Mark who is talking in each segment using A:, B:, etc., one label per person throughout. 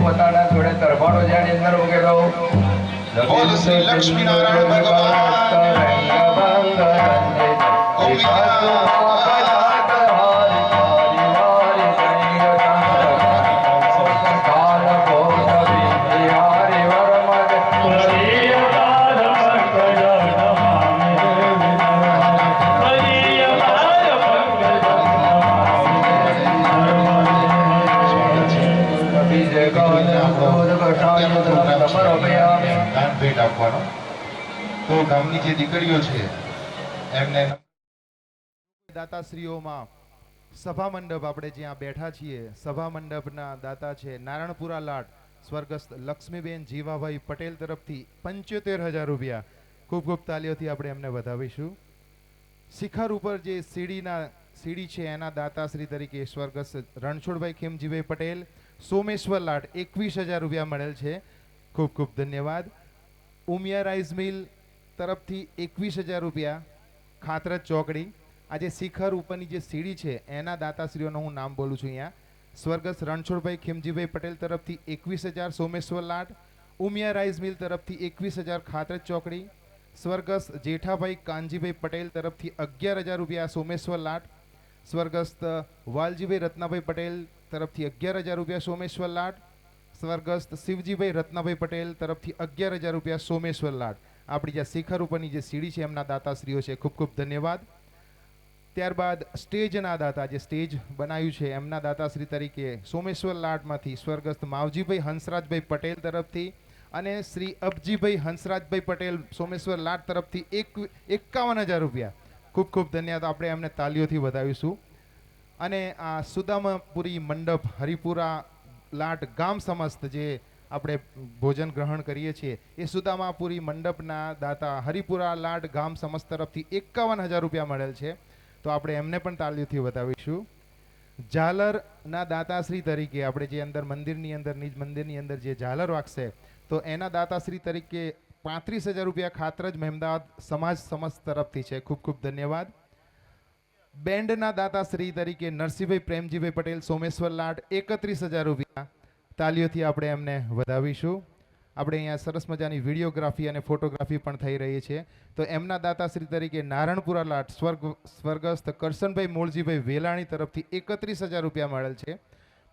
A: પોતાના જોડે તરફાણો જાણી અંદર ઉગેલો બોલ શ્રી લક્ષ્મી નારાયણ તો ગામની જે દીકરીઓ છે એમને દાતાશ્રીઓમાં સભા મંડપ આપણે જ્યાં બેઠા છીએ સભા મંડપના દાતા છે નારણપુરા લાટ સ્વર્ગસ્થ લક્ષ્મીબેન જીવાભાઈ પટેલ તરફથી 75,000 રૂપિયા. ખૂબ ખૂબ તાલીઓથી આપણે એમને વધાવીશું. શિખર ઉપર જે સીડી છે એના દાતાશ્રી તરીકે સ્વર્ગસ્થ રણછોડભાઈ ખેમજીભાઈ પટેલ સોમેશ્વર લાટ 21,000 રૂપિયા મળેલ છે. ખૂબ ખૂબ ધન્યવાદ. ઉમિયા રાઈસ મિલ તરફથી 21,000 રૂપિયા ખાતરજ ચોકડી. આજે શિખર ઉપરની જે સીડી છે એના દાતાશ્રીઓનું હું નામ બોલું છું અહીંયા. સ્વર્ગસ્થ રણછોડભાઈ ખેમજીભાઈ પટેલ તરફથી 21,000 સોમેશ્વર લાટ. ઉમિયા રાઈસ મિલ તરફથી 21,000 ખાતરજ ચોકડી. સ્વર્ગસ્થ જેઠાભાઈ કાનજીભાઈ પટેલ તરફથી 11,000 રૂપિયા સોમેશ્વર લાટ. સ્વર્ગસ્થ વાલજીભાઈ રત્નાભાઈ પટેલ તરફથી 11,000 રૂપિયા સોમેશ્વર લાટ. સ્વર્ગસ્થ શિવજીભાઈ રત્નાભાઈ પટેલ તરફથી 11,000 રૂપિયા સોમેશ્વર લાટ. આપણી જે શિખર ઉપરની જે સીડી છે એમના દાતાશ્રીઓ છે. ખૂબ ખૂબ ધન્યવાદ. ત્યારબાદ સ્ટેજના દાતા જે સ્ટેજ બનાવ્યું છે એમના દાતાશ્રી તરીકે સોમેશ્વર લાટમાંથી સ્વર્ગસ્થ માવજીભાઈ હંસરાજભાઈ પટેલ તરફથી અને શ્રી અબજીભાઈ હંસરાજભાઈ પટેલ સોમેશ્વર લાટ તરફથી 51,000 રૂપિયા. ખૂબ ખૂબ ધન્યવાદ. આપણે એમને તાલીઓથી વધાવીશું. અને આ સુદામાપુરી મંડપ હરિપુરા લાટ ગામ સમસ્ત જે આપણે ભોજન ગ્રહણ કરીએ છીએ એ સુદામાપુરી મંડપના દાતા હરિપુરા લાટ ગામ સમસ્ત તરફથી 51,000 રૂપિયા મળેલ છે. તો આપણે એમને પણ તાલીઓથી વધાવીશું. ઝાલરના દાતાશ્રી તરીકે આપણે જે અંદર મંદિરની અંદર નિજ મંદિરની અંદર જે ઝાલર વાગશે તો એના દાતાશ્રી તરીકે 35,000 રૂપિયા ખાતરજ મહેમદાવાદ સમાજ સમસ્ત તરફથી છે. ખૂબ ખૂબ ધન્યવાદ. બેન્ડના દાતાશ્રી તરીકે નરસિંહભાઈ પ્રેમજીભાઈ પટેલ સોમેશ્વર લાટ 31,000 રૂપિયા. તાલીઓથી આપણે એમને વધાવીશું. આપણે અહીંયા સરસ મજાની વિડીયોગ્રાફી અને ફોટોગ્રાફી પણ થઈ રહી છે. તો એમના દાતાશ્રી તરીકે નારણપુરા લાટ સ્વર્ગસ્થ કરશનભાઈ મોળજીભાઈ વેલાણી તરફથી 31,000 રૂપિયા મળેલ છે.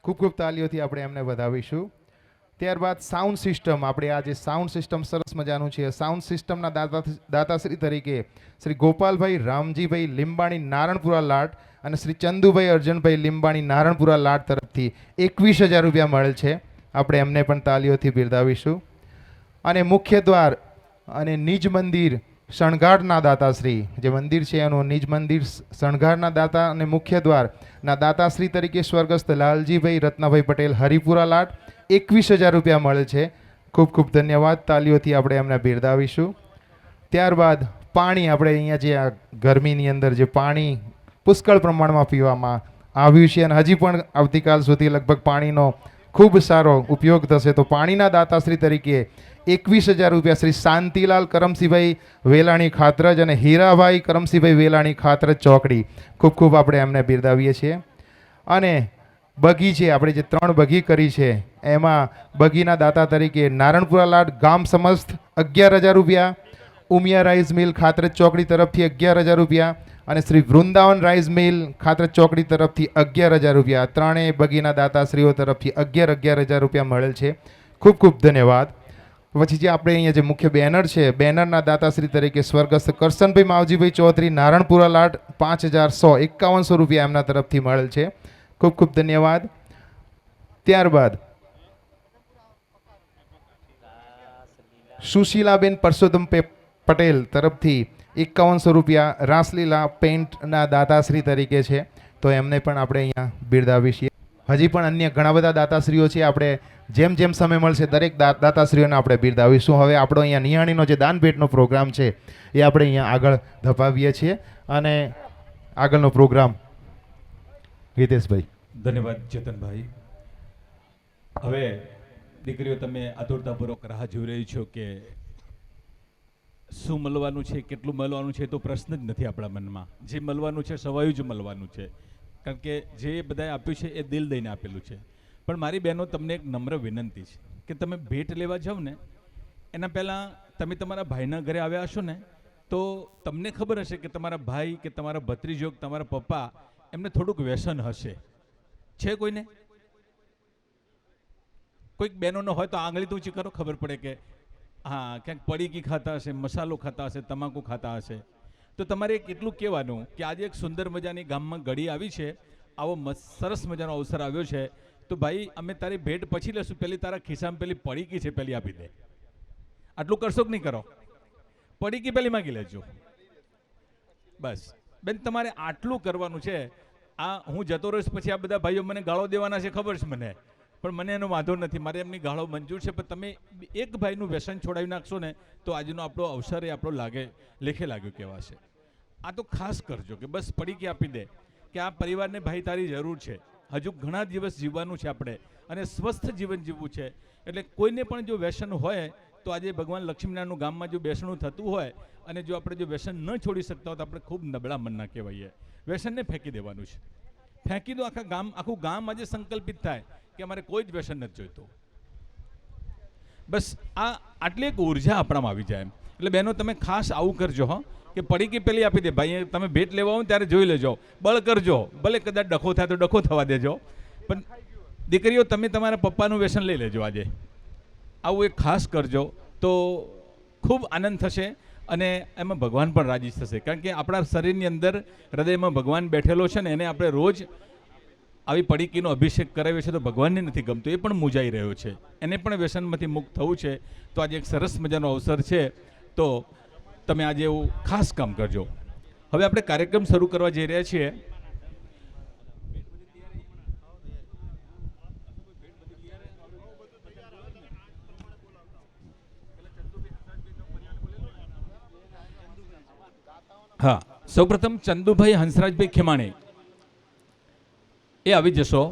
A: ખૂબ ખૂબ તાલીઓથી આપણે એમને વધાવીશું. ત્યારબાદ સાઉન્ડ સિસ્ટમ આપણે આ જે સાઉન્ડ સિસ્ટમ સરસ મજાનું છે સાઉન્ડ સિસ્ટમના દાતાશ્રી તરીકે શ્રી ગોપાલભાઈ રામજીભાઈ લીંબાણી નારણપુરા લાટ અને શ્રી ચંદુભાઈ અર્જનભાઈ લીંબાણી નારણપુરા લાટ તરફથી 21,000 રૂપિયા મળેલ છે. આપણે એમને પણ તાલીઓથી બિરદાવીશું. અને મુખ્ય દ્વાર અને નિજ મંદિર શણગારના દાતાશ્રી જે મંદિર છે એનું નિજ મંદિર શણગારના દાતા અને મુખ્ય દ્વારના દાતાશ્રી તરીકે સ્વર્ગસ્થ લાલજીભાઈ રત્નાભાઈ પટેલ હરિપુરા લાટ 21,000 રૂપિયા મળે છે. ખૂબ ખૂબ ધન્યવાદ. તાલીઓથી આપણે એમને બિરદાવીશું. ત્યારબાદ પાણી આપણે અહીંયા જે આ ગરમીની અંદર જે પાણી પુષ્કળ પ્રમાણમાં પીવામાં આવ્યું છે અને હજી પણ આવતીકાલ સુધી લગભગ પાણીનો ખૂબ સારો ઉપયોગ થશે. તો પાણીના દાતાશ્રી તરીકે 21,000 રૂપિયા શ્રી શાંતિલાલ કરમસિંહભાઈ વેલાણી ખાતરજ અને હીરાભાઈ કરમસિંહભાઈ વેલાણી ખાતરજ ચોકડી. ખૂબ ખૂબ આપણે એમને બિરદાવીએ છીએ. અને બગી છે, આપણે જે 3 બગી કરી છે એમાં બગીના દાતા તરીકે નારણપુરા લાડ ગામ સમસ્ત 11,000 રૂપિયા, ઉમિયા રાઈસ મિલ ખાતરજ ચોકડી તરફથી 11,000 રૂપિયા અને શ્રી વૃંદાવન રાઈસ મિલ ખાતરજ ચોકડી તરફથી 11,000 રૂપિયા. ત્રણેય બગીના દાતાશ્રીઓ તરફથી 11,000 રૂપિયા મળેલ છે. ખૂબ ખૂબ ધન્યવાદ. પછી જે આપણે અહીંયા જે મુખ્ય બેનર છે, બેનરના દાતાશ્રી તરીકે સ્વર્ગસ્થ કરશનભાઈ માવજીભાઈ ચૌધરી નારણપુરા લાડ 5,151 રૂપિયા એમના તરફથી મળેલ છે. ખૂબ ખૂબ ધન્યવાદ. ત્યારબાદ સુશીલાબેન પરસોત્તમ પટેલ તરફથી 5100 રૂપિયા રાસલીલા પેન્ટના દાતાશ્રી તરીકે છે, તો એમને પણ આપણે અહીંયા બિરદાવીએ છીએ. હજી પણ અન્ય ઘણા બધા દાતાશ્રીઓ છે, આપણે જેમ જેમ સમય મળશે દરેક દાતાશ્રીઓને આપણે બિરદાવીશું. હવે આપણો અહીંયા નિહાણીનો જે દાન ભેટનો પ્રોગ્રામ છે એ આપણે અહીંયા આગળ ધપાવીએ છીએ અને આગળનો પ્રોગ્રામ હિતેશભાઈ.
B: ધન્યવાદ ચેતનભાઈ. હવે દીકરીઓ તમે આતુરતાપૂર્વક રાહ જોઈ રહી છો કે શું મળવાનું છે, કેટલું મળવાનું છે, તો પ્રશ્ન જ નથી આપણા મનમાં. જે મળવાનું છે સવાયું જ મળવાનું છે, કારણ કે જે બધાએ આપ્યું છે એ દિલ દઈને આપેલું છે. પણ મારી બહેનો તમને એક નમ્ર વિનંતી છે કે તમે ભેટ લેવા જાઓ ને એના પહેલાં તમે તમારા ભાઈના ઘરે આવ્યા હશો ને તો તમને ખબર હશે કે તમારા ભાઈ કે તમારા ભત્રીજો કે તમારા પપ્પા એમને થોડુંક વ્યસન હશે. છે કોઈને? કોઈક બહેનોનો હોય તો આંગળી તો ઊંચી કરો, ખબર પડે કે હા ક્યાંક પડીકી ખાતા હશે, મસાલો ખાતા હશે, તમાકુ ખાતા હશે. તો તમારે એટલું કહેવાનું કે આજે એક સુંદર મજાની ગામમાં ઘડી આવી છે, આવો સરસ મજાનો અવસર આવ્યો છે, તો ભાઈ અમે તારી ભેટ પછી લેશું, પેલી તારા ખિસ્સામાં પેલી પડીકી છે પેલી આપી દે. આટલું કરશો કે નહીં કરો? પડીકી પેલી માગી લેજો બસ. બેન તમારે આટલું કરવાનું છે. આ હું જતો રહીશ પછી આ બધા ભાઈઓ મને ગાળો દેવાના છે, ખબર છે મને, પણ મને એનો વાંધો નથી, મારે એમની ગાળો મંજૂર છે. પણ તમે એક ભાઈનું વ્યસન છોડાવી નાખશો ને તો આજનો આપણો અવસર એ આપણો લેખે લાગ્યો કહેવાશે. આ તો ખાસ કરજો કે બસ પડીકી આપી દે કે આ પરિવારને ભાઈ તારી જરૂર છે, હજુ ઘણા દિવસ જીવવાનું છે આપણે અને સ્વસ્થ જીવન જીવવું છે. એટલે કોઈને પણ જો વ્યસન હોય તો આજે ભગવાન લક્ષ્મીનારાયણનું ગામમાં જો બેસણું થતું હોય અને જો આપણે જો વ્યસન ન છોડી શકતા હોય તો આપણે ખૂબ નબળા મનના કહેવાઈએ. વ્યસનને ફેંકી દેવાનું છે. ફેંકી દો, આખું ગામ આજે સંકલ્પિત થાય કે અમારે કોઈ જ વ્યસન નથી જોઈતું. બસ આટલી એક ઉર્જા આપણામાં આવી જાય. એટલે બહેનો તમે ખાસ આવું કરજો હો કે પડીકી પેલી આપી દે ભાઈ. તમે ભેટ લેવા આવો ત્યારે જોઈ લેજો, બળ કરજો, ભલે કદાચ ડખો થાય તો ડખો થવા દેજો, પણ દીકરીઓ તમે તમારા પપ્પાનું વ્યસન લઈ લેજો આજે. આવું એક ખાસ કરજો તો ખૂબ આનંદ થશે અને એમાં ભગવાન પણ રાજી થશે. કારણ કે આપણા શરીરની અંદર હૃદયમાં ભગવાન બેઠેલો છે ને એને આપણે રોજ આવી પડીકીનો અભિષેક કરાવ્યો છે તો ભગવાનને નથી ગમતું, એ પણ મૂંઝાઈ રહ્યો છે, એને પણ વ્યસનમાંથી મુક્ત થવું છે. તો આજે એક સરસ મજાનો અવસર છે, તો તમે આજે એવું ખાસ કામ કરજો. હવે આપણે કાર્યક્રમ શરૂ કરવા જઈ રહ્યા છીએ. હા, સૌપ્રથમ ચંદુભાઈ હંસરાજભાઈ ખેમાણી એ આવી જશો.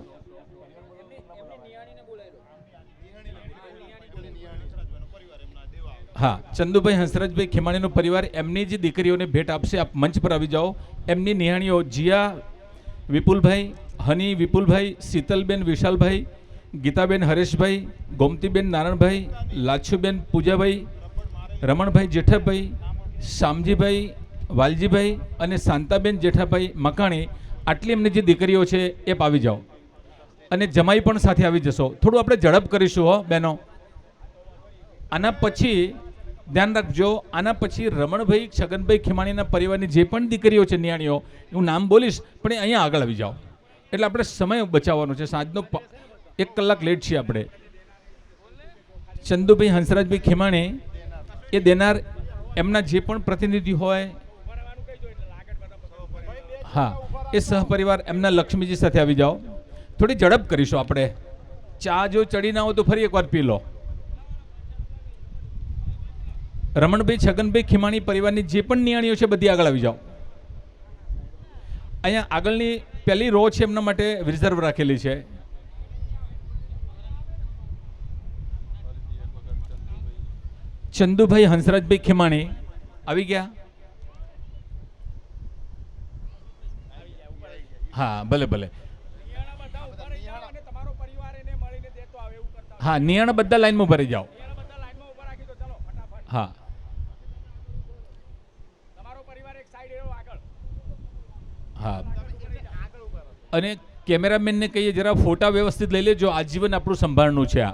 B: હા, ચંદુભાઈ હંસરાજભાઈ ખેમાણીનો પરિવાર એમની જે દીકરીઓને ભેટ આપશે, આપ મંચ પર આવી જાઓ. એમની નિહાણીઓ જીયા વિપુલભાઈ, હની વિપુલભાઈ, શીતલબેન વિશાલભાઈ, ગીતાબેન હરેશભાઈ, ગોમતીબેન નારણભાઈ, લાછુબેન પૂજાભાઈ, રમણભાઈ જેઠાભાઈ, શામજીભાઈ વાલજીભાઈ અને શાંતાબેન જેઠાભાઈ મકાણી, આટલી એમની જે દીકરીઓ છે એ આવી જાઓ. અને જમાઈ પણ સાથે આવી જશો. થોડું આપણે ઝડપ કરીશું હો બહેનો. આના પછી ધ્યાન રાખજો, આના પછી રમણભાઈ છગનભાઈ ખેમાણીના પરિવારની જે પણ દીકરીઓ છે નિયાણીઓ, હું નામ બોલીશ પણ એ અહીંયા આગળ આવી જાઓ. એટલે આપણે સમય બચાવવાનો છે. સાંજનો 1 કલાક લેટ છીએ આપણે. ચંદુભાઈ હંસરાજભાઈ ખેમાણી એ દેનાર એમના જે પણ પ્રતિનિધિ હોય, હા, એ સહપરિવાર એમના લક્ષ્મીજી સાથે આવી જાઓ. થોડી ઝડપ કરીશું આપણે. ચા જો ચડી ના હોય તો ફરી એકવાર પી લો. રમણભાઈ છગનભાઈ ખેમાણી પરિવારની જે પણ નિયાણીઓ છે બધી આગળ આવી જાઓ. અહીંયા આગળની પહેલી રો છે એમના માટે રિઝર્વ રાખેલી છે. ચંદુભાઈ હંસરાજભાઈ ખેમાણી આવી ગયા. હા, ભલે ભલે. હા, નિયાણા બધા લાઈનમાં ભરી જાઓ. હા, હા. અને કેમેરામેનને કહીએ જરા ફોટા વ્યવસ્થિત લઈ લેજો, આજીવન આપણું સંભાળનું છે આ.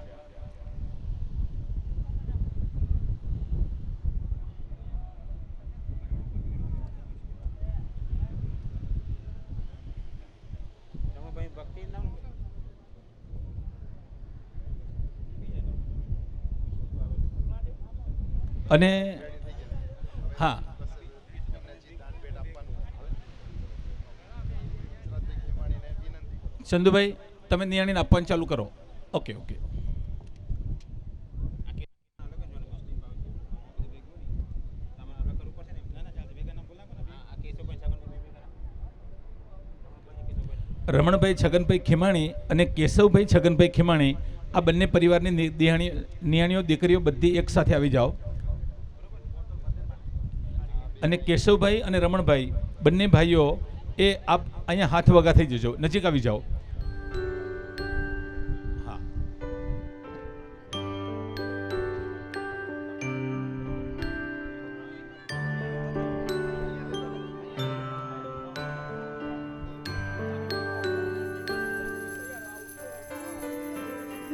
B: અને હા, ચંદુભાઈ તમે નિયાણીને આપવાનું ચાલુ કરો. Okay okay. રમણભાઈ છગનભાઈ ખીમાણી અને કેશવભાઈ છગનભાઈ ખીમાણી આ બંને પરિવારની નિયાણીઓ દીકરીઓ બધી એક સાથે આવી જાઓ. અને કેશવભાઈ અને રમણભાઈ બંને ભાઈઓ એ આપ અહીંયા હાથ વગા થઈ જજો, નજીક આવી જાઓ. હા,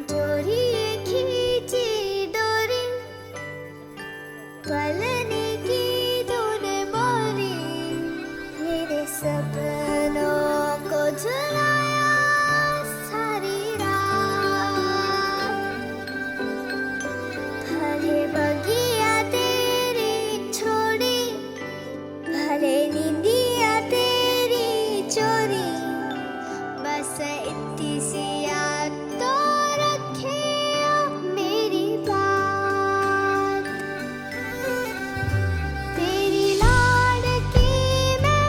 C: डोरी खींची डोरी पलने की तूने मोरी मेरे सपनों को झुलाया सारी रात भले बगिया तेरी छोड़ी भले नींदिया तेरी चोरी बस इतनी सी याद तो रखे मेरी बात तेरी लाडकी मैं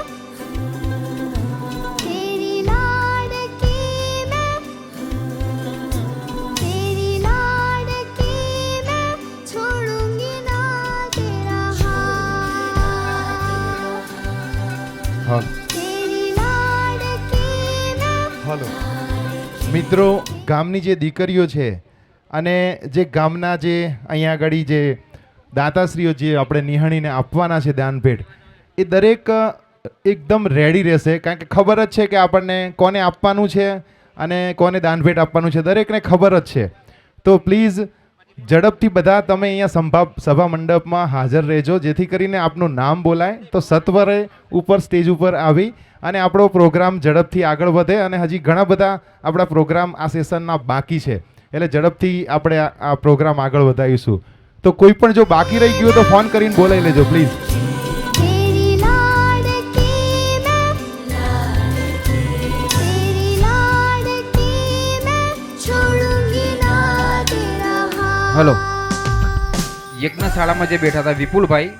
C: तेरी लाडकी मैं तेरी लाडकी मैं छोड़ूंगी ना तेरा हाथ
A: હા,
C: तेरी लाडकी मैं
A: હાલો મિત્રો, ગામની જે દીકરીઓ છે અને જે ગામના જે અહીંયા આગળ જે દાતાશ્રીઓ જે આપણે નિહાણીને આપવાના છે દાન ભેટ, એ દરેક એકદમ રેડી રહેશે, કારણ કે ખબર જ છે કે આપણને કોને આપવાનું છે અને કોને દાન ભેટ આપવાનું છે, દરેકને ખબર જ છે. તો પ્લીઝ ઝડપથી બધા તમે અહીંયા સભા મંડપમાં હાજર રહેજો, જેથી કરીને આપનું નામ બોલાય તો સત્વરે ઉપર સ્ટેજ ઉપર આવી અને આપણો પ્રોગ્રામ ઝડપથી આગળ વધે. અને હજી ઘણા બધા આપણા પ્રોગ્રામ આ સેશનના બાકી છે, એટલે ઝડપથી આપણે આ પ્રોગ્રામ આગળ વધારીશું. તો કોઈ પણ જો બાકી રહી ગયું તો ફોન કરીને બોલાવી લેજો પ્લીઝ.
C: तेरी लाडकी मैं तेरी लाडकी मैं छोड़ूंगी ना तेरा हाथ
D: હલો, યજ્ઞશાળામાં જે બેઠા હતા વિપુલભાઈ,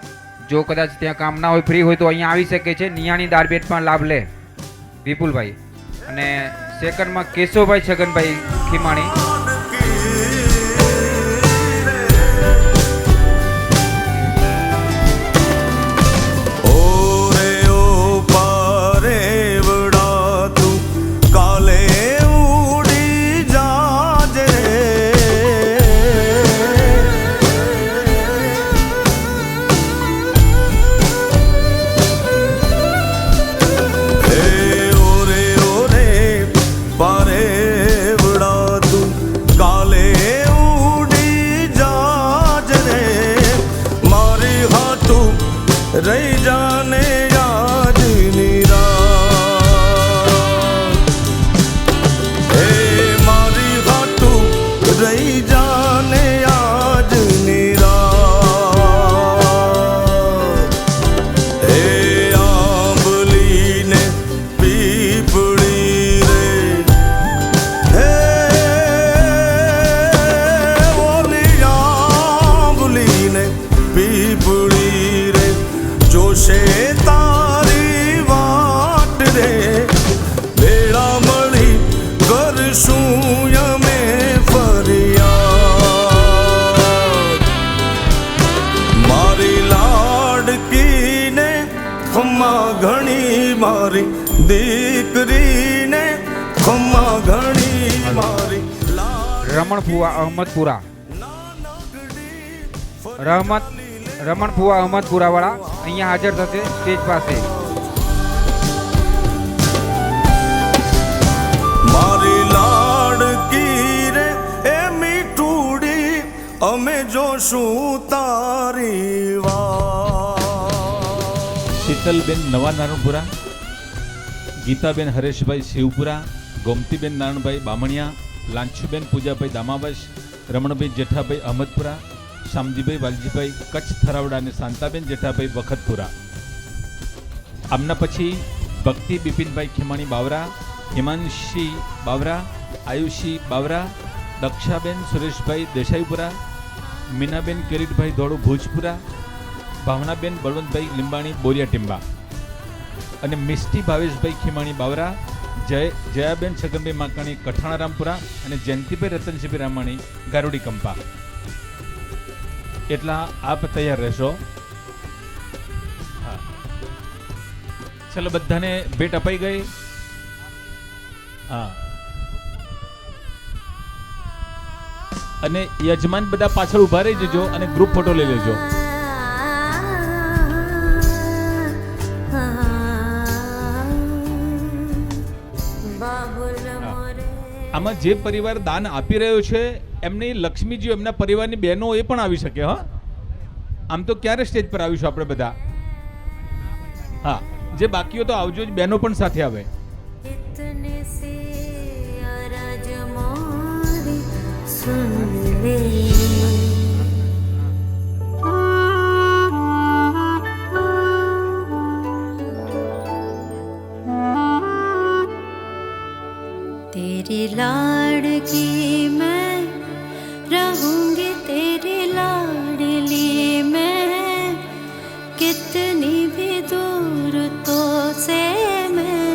D: જો કદાચ ત્યાં કામ ના હોય, ફ્રી હોય તો અહીંયા આવી શકે છે. નિયાણી દારબેટમાં લાભ લે વિપુલભાઈ. અને સેકન્ડમાં કેશવભાઈ છગનભાઈ ખીમાણી.
E: ઓરે ઓ પારેવડા તું કાલે ઉડી જાજે હે ઓરે ઓરે પારેવડા તું કાલે ઉડી જાજે મારી હાટું રહી જાને આજની રાત હે મારી હાટું રહી જાને આજની રાત હે આંબલીને પીપળી રે હે ઓલી આંબલીને પીપળી રે જોશે તારી વાટ રે બેડા મળી કરશું અમે ફરિયાદ મારી લાડકીને ખમ્મા ઘણી મારી દીકરીને ખમ્મા ઘણી મારી લાડ
D: રમણ ફુવા અહમદપુરા. રમણ ફુવા અહમદપુરા વાળા અહીંયા હાજર થશે સ્ટેજ પાસે.
E: મારી લાડકી રે એ મીઠુડી અમે જોશું તારી વાત.
B: શીતલબેન નવા નારણપુરા, ગીતાબેન હરેશભાઈ શિવપુરા, ગોમતીબેન નારણભાઈ બામણિયા, લાંછુબેન પૂજાભાઈ દામાવશ, રમણભાઈ જેઠાભાઈ અહમદપુરા, શામજીભાઈ વાલજીભાઈ કચ્છ થરાવડા અને શાંતાબેન જેઠાભાઈ વખતપુરા. આમના પછી ભક્તિ બિપિનભાઈ ખીમાણી બાવરા, હિમાંશી બાવરા, આયુષી બાવરા, દક્ષાબેન સુરેશભાઈ દેસાઈપુરા, મીનાબેન કિરીટભાઈ ધોળુ ભુજપુરા, ભાવનાબેન બળવંતભાઈ લીંબાણી બોરિયા ટીંબા અને મિષ્ટી ભાવેશભાઈ ખીમાણી બાવરા, જયાબેન છગનભાઈ માકાણી કઠાણા રામપુરા અને જયંતિભાઈ રતનસિંહભાઈ રામાણી ગારુડી કંપા. એટલા આપ તૈયાર રહેશો. હા, ચલો બધાને ભેટ અપાઈ ગઈ. હા, અને યજમાન બધા પાછળ ઉભા રહી જજો અને ગ્રુપ ફોટો લઈ લેજો. આમાં જે પરિવાર દાન આપી રહ્યો છે એમની લક્ષ્મીજી એમના પરિવારની બહેનો એ પણ આવી શકે. હા, આમ તો ક્યારે સ્ટેજ પર આવીશું આપણે બધા. હા, જે બાકીઓ તો આવજો જ, બહેનો પણ સાથે આવે.
C: इतने से अरज मोरी सुन ले तेरी लाडकी मैं रहूंगी तेरी लाडली मैं कितनी भी दूर तो से मैं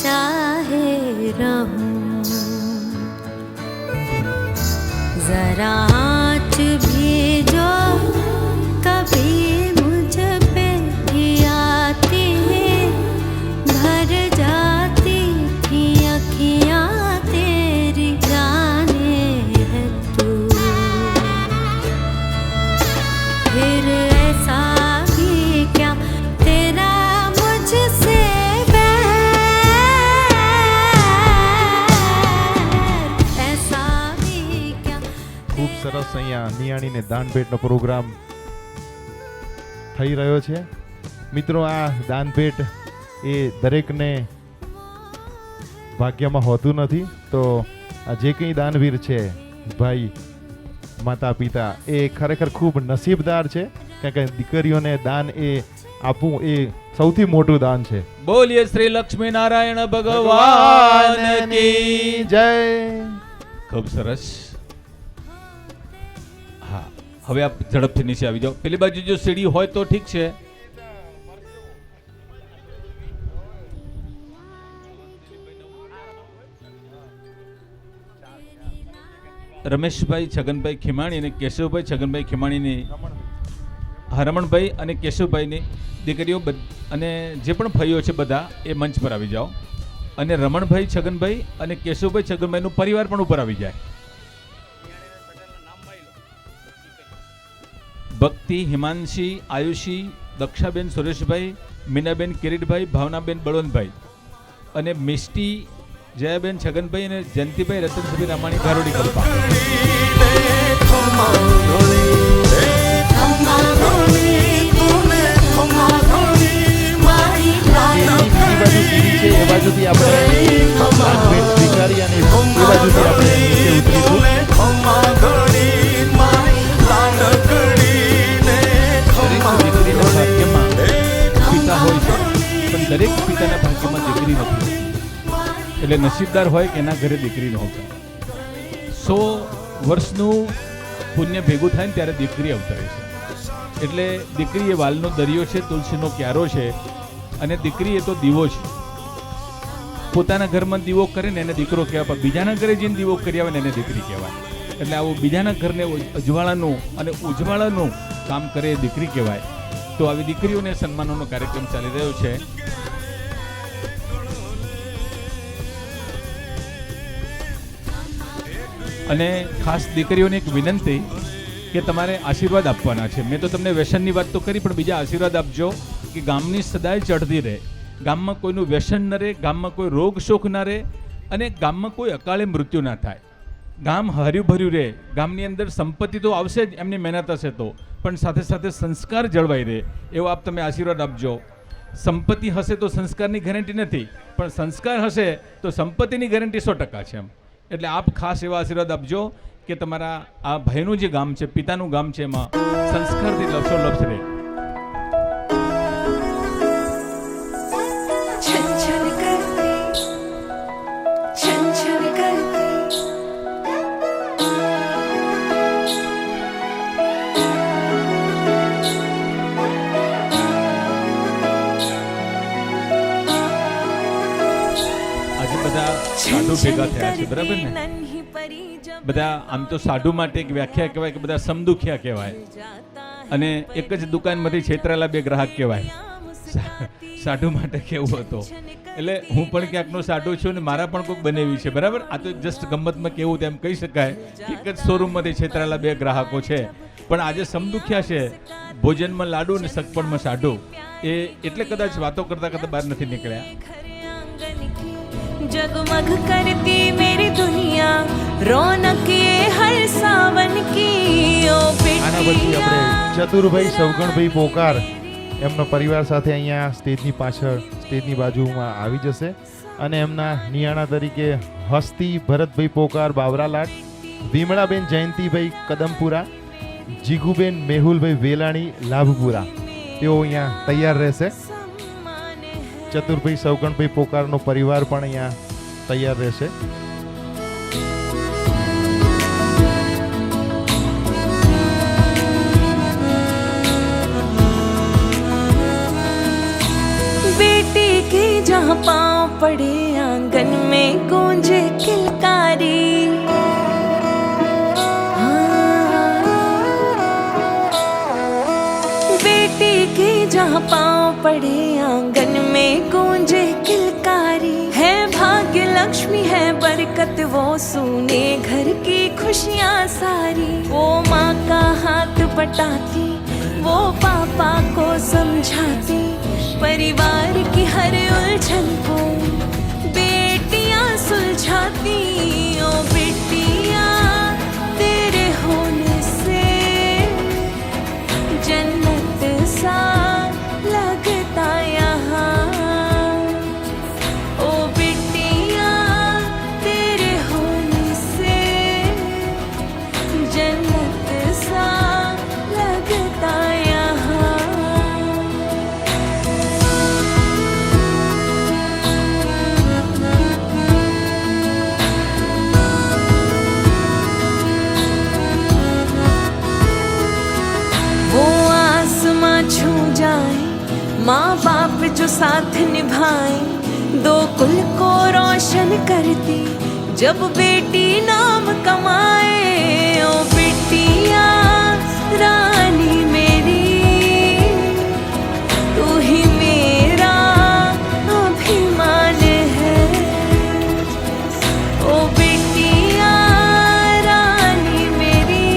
C: चाहे रहूं जरा आँच भी जो कभी मुझ पे भी आती भर जाती थी अखियाँ तेरी जाने है तू फिर ऐसा भी क्या तेरा मुझसे
A: ખૂબ સરસ અહીંયા નિયાણીને દાન ભેટનો પ્રોગ્રામ થઈ રહ્યો છે. મિત્રો, આ દાન ભેટ એ દરેકને ભાગ્યમાં હોતું નથી. તો આ જે કંઈ દાનવીર છે, ભાઈ, માતા પિતા, એ ખરેખર ખૂબ નસીબદાર છે. કારણ કે દીકરીઓને દાન એ આપવું એ સૌથી મોટું દાન છે.
B: બોલીએ શ્રી લક્ષ્મી નારાયણ ભગવાન કી
A: જય.
B: ખૂબ સરસ. હા, હવે આપ ઝડપથી નીચે આવી જાઓ. પેલી બાજુ જો સીડી હોય તો ઠીક છે. રમેશભાઈ છગનભાઈ ખીમાણી અને કેશવભાઈ છગનભાઈ ખીમાણીની, રમણભાઈ અને કેશવભાઈની દીકરીઓ અને જે પણ ભાઈઓ છે બધા એ મંચ પર આવી જાઓ. અને રમણભાઈ છગનભાઈ અને કેશવભાઈ છગનભાઈનો પરિવાર પણ ઉપર આવી જાય. ભક્તિ, હિમાંશી, આયુષી, દક્ષાબેન સુરેશભાઈ, મીનાબેન કિરીટભાઈ, ભાવનાબેન બળવંતભાઈ અને મિષ્ટી, જયાબેન છગનભાઈ અને જયંતિભાઈ રતનસિંહભાઈ રામાણી ગારોડી કંપા.
A: એ બાજુથી આપણે દાન ભેટ સ્વીકારી અને એ બાજુથી આપણે નીચે ઉતરીશું. દીકરીના ભાગ્યમાં પિતા હોય છે, પણ દરેક પિતાના ભાગ્યમાં દીકરી નથી. એટલે નસીબદાર હોય કે એના ઘરે દીકરી ન હોતા. 100 વર્ષનું પુણ્ય ભેગું થાય ને ત્યારે દીકરી અવતરે છે. એટલે દીકરી એ વાલનો દરિયો છે, તુલસીનો ક્યારો છે, અને દીકરી એ તો દીવો છે. પોતાના ઘરમાં દીવો કરે ને એને દીકરો કહેવાય, પણ બીજાના ઘરે જઈને દીવો કરી આવે ને એને દીકરી કહેવાય. એટલે આવું બીજાના ઘરને અજવાળાનું અને ઉજવાળાનું કામ કરે એ દીકરી કહેવાય. તો આવી દીકરીઓને સન્માનનો કાર્યક્રમ ચાલી રહ્યો છે.
B: અને ખાસ દીકરીઓને એક વિનંતી કે તમારે આશીર્વાદ આપવાના છે. મેં તો તમને વ્યસનની વાત તો કરી, પણ બીજા આશીર્વાદ આપજો કે ગામની સદાય ચઢતી રહે, ગામમાં કોઈનું વ્યસન ન રહે, ગામમાં કોઈ રોગ શોક ના રહે અને ગામમાં કોઈ અકાળે મૃત્યુ ના થાય. ગામ હર્યું ભર્યું રહે, ગામની અંદર સંપત્તિ તો આવશે જ, એમની મહેનત હશે તો, પણ સાથે સાથે સંસ્કાર જળવાઈ રહે એવો આપ તમે આશીર્વાદ આપજો. સંપત્તિ હશે તો સંસ્કારની ગેરંટી નથી, પણ સંસ્કાર હશે તો સંપત્તિની ગેરંટી 100% છે. એટલે આપ ખાસ એવા આશીર્વાદ આપજો કે તમારા આ ભાઈનું જે ગામ છે, પિતાનું ગામ છે, એમાં સંસ્કારથી લવશો રહે.
C: छन छन करती छन छन करती
B: આજે બધા સાધુ ભેગા થયા છે, બરાબર ને? બધા આમ તો સાધુ માટે એક વ્યાખ્યા કહેવાય કે બધા સમદુખ્યા કહેવાય, અને એક જ દુકાનમાંથી છેતરાયેલા 2 ગ્રાહક કહેવાય. સાધુ માટે કેવું હતું. એટલે હું પણ ક્યાંકનો સાધુ છું ને મારા પણ કોઈક બનેવી છે, બરાબર? આ તો જસ્ટ ગમતમાં કેવું તેમ કહી શકાય કે એક જ શોરૂમમાંથી છેતરાયેલા 2 ગ્રાહકો છે, પણ આજે સમદુખ્યા છે. ભોજનમાં લાડુ અને સગપણમાં સાધુ, એ એટલે કદાચ વાતો કરતા કરતા બહાર નથી નીકળ્યા.
C: जगमग करती मेरी दुनिया रौनक ये हर सावन की ओ
A: આના પછી આપણે ચતુરભાઈ સવગણભાઈ પોકાર એમનો પરિવાર સાથે અહીંયા સ્ટેજની પાછળ, સ્ટેજની બાજુમાં આવી જશે અને એમના નિયાણા તરીકે હસ્તી ભરતભાઈ પોકાર બાવરાલાટ, વિમળાબેન જયંતિભાઈ કદમપુરા, જીગુબેન મેહુલભાઈ વેલાણી લાભપુરા, તેઓ અહીંયા તૈયાર રહેશે. ચતુરભાઈ સવગણભાઈ પોકારનો પરિવાર પણ અહીંયા તૈયાર રહેશે.
C: बेटी के जहाँ पाँव पड़े आंगन में गूंजे किलकारी, बेटी के जहाँ पाँव पड़े आंगन में गूंजे किलकारी, है भाग्य लक्ष्मी है बरकत वो सूने घर की खुशियाँ सारी, वो माँ का हाथ बटाती वो पापा को समझाती, परिवार की हर उलझन को बेटियां सुलझाती। ओ बेटियां तेरे होने से जन्नत सा लगता यहाँ, ओ बेटियां तेरे होने से जन्नत सा लगता यहाँ। वो आसमां छू जाए माँ बाप जो साथ निभाए, दो कुल को रोशन करती जब बेटी नाम कमाए। ओ बेटिया रानी मेरी तू ही मेरा अभिमान है, ओ बेटिया रानी मेरी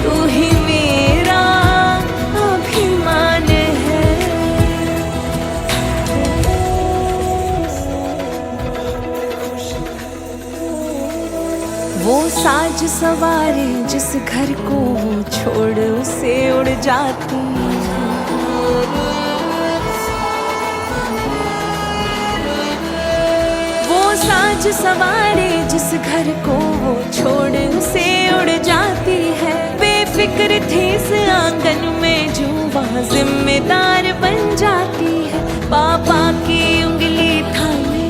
C: तू ही मेरा अभिमान है। वो साज सवारे जिस घर को वो छोड़ उसे उड़ जाती, वो साज सवारे जिस घर को वो छोड़ उसे उड़ जाती है। बेफिक्र थी इस आंगन में जो वहाँ जिम्मेदार बन जाती है, पापा की उंगली थामे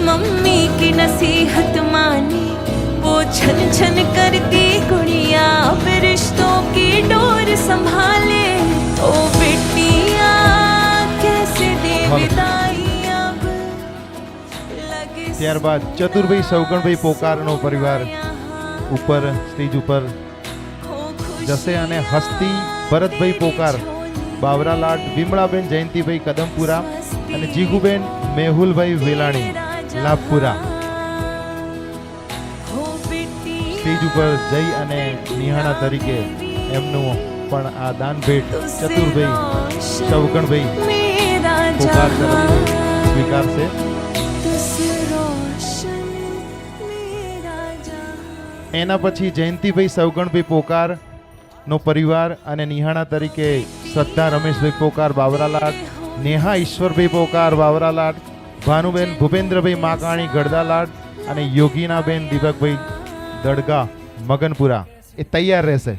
C: मम्मी की नसीहत माने, वो छन छन करती गुड़िया अब रिश्तों की डोर संभाले। ओ बेटिया कैसे दे विदाई अब लगे
A: ત્યારબાદ ચતુરભાઈ સવગણભાઈ પોકારનો પરિવાર ઉપર સ્ટેજ ઉપર જશે અને હસ્તી ભરતભાઈ પોકાર બાવરાલાટ, વિમળાબેન જયંતિભાઈ કદમપુરા અને જીગુબેન મેહુલભાઈ વેલાણી લાભપુરા.
C: हो
A: સ્ટેજ ઉપર જઈ અને નિહાળા તરીકે એમનું પણ આ દાન ભેટ ચતુરભાઈ સવગણભાઈ
C: मेरा
A: પોકાર તરફથી
C: जहां
A: સ્વીકારશે.
C: तुझसे रोशन मेरा जहां
A: એના પછી જયંતિભાઈ સવગણભાઈ પોકાર નો પરિવાર અને નિહાળા તરીકે શ્રદ્ધા રમેશભાઈ પોકાર બાવરાલાડ, નેહા ઈશ્વરભાઈ પોકાર બાવરાલાડ, ભાનુબેન ભૂપેન્દ્રભાઈ માકાણી ગઢદાલાડ અને યોગીનાબેન દીપકભાઈ દડગા મગનપુરા એ તૈયાર રહેશે.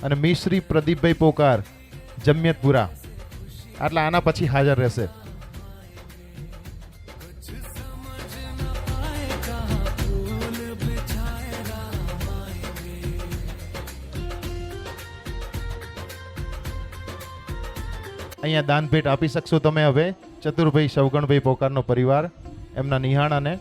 A: અને મિશ્રી પ્રદીપભાઈ પોકાર જમિયતપુરા આટલા આના પછી હાજર રહેશે. અહીંયા દાન ભેટ આપી શકશો તમે હવે ચતુરભાઈ સવગણભાઈ પોકારનો પરિવાર એમના નિહાણાને.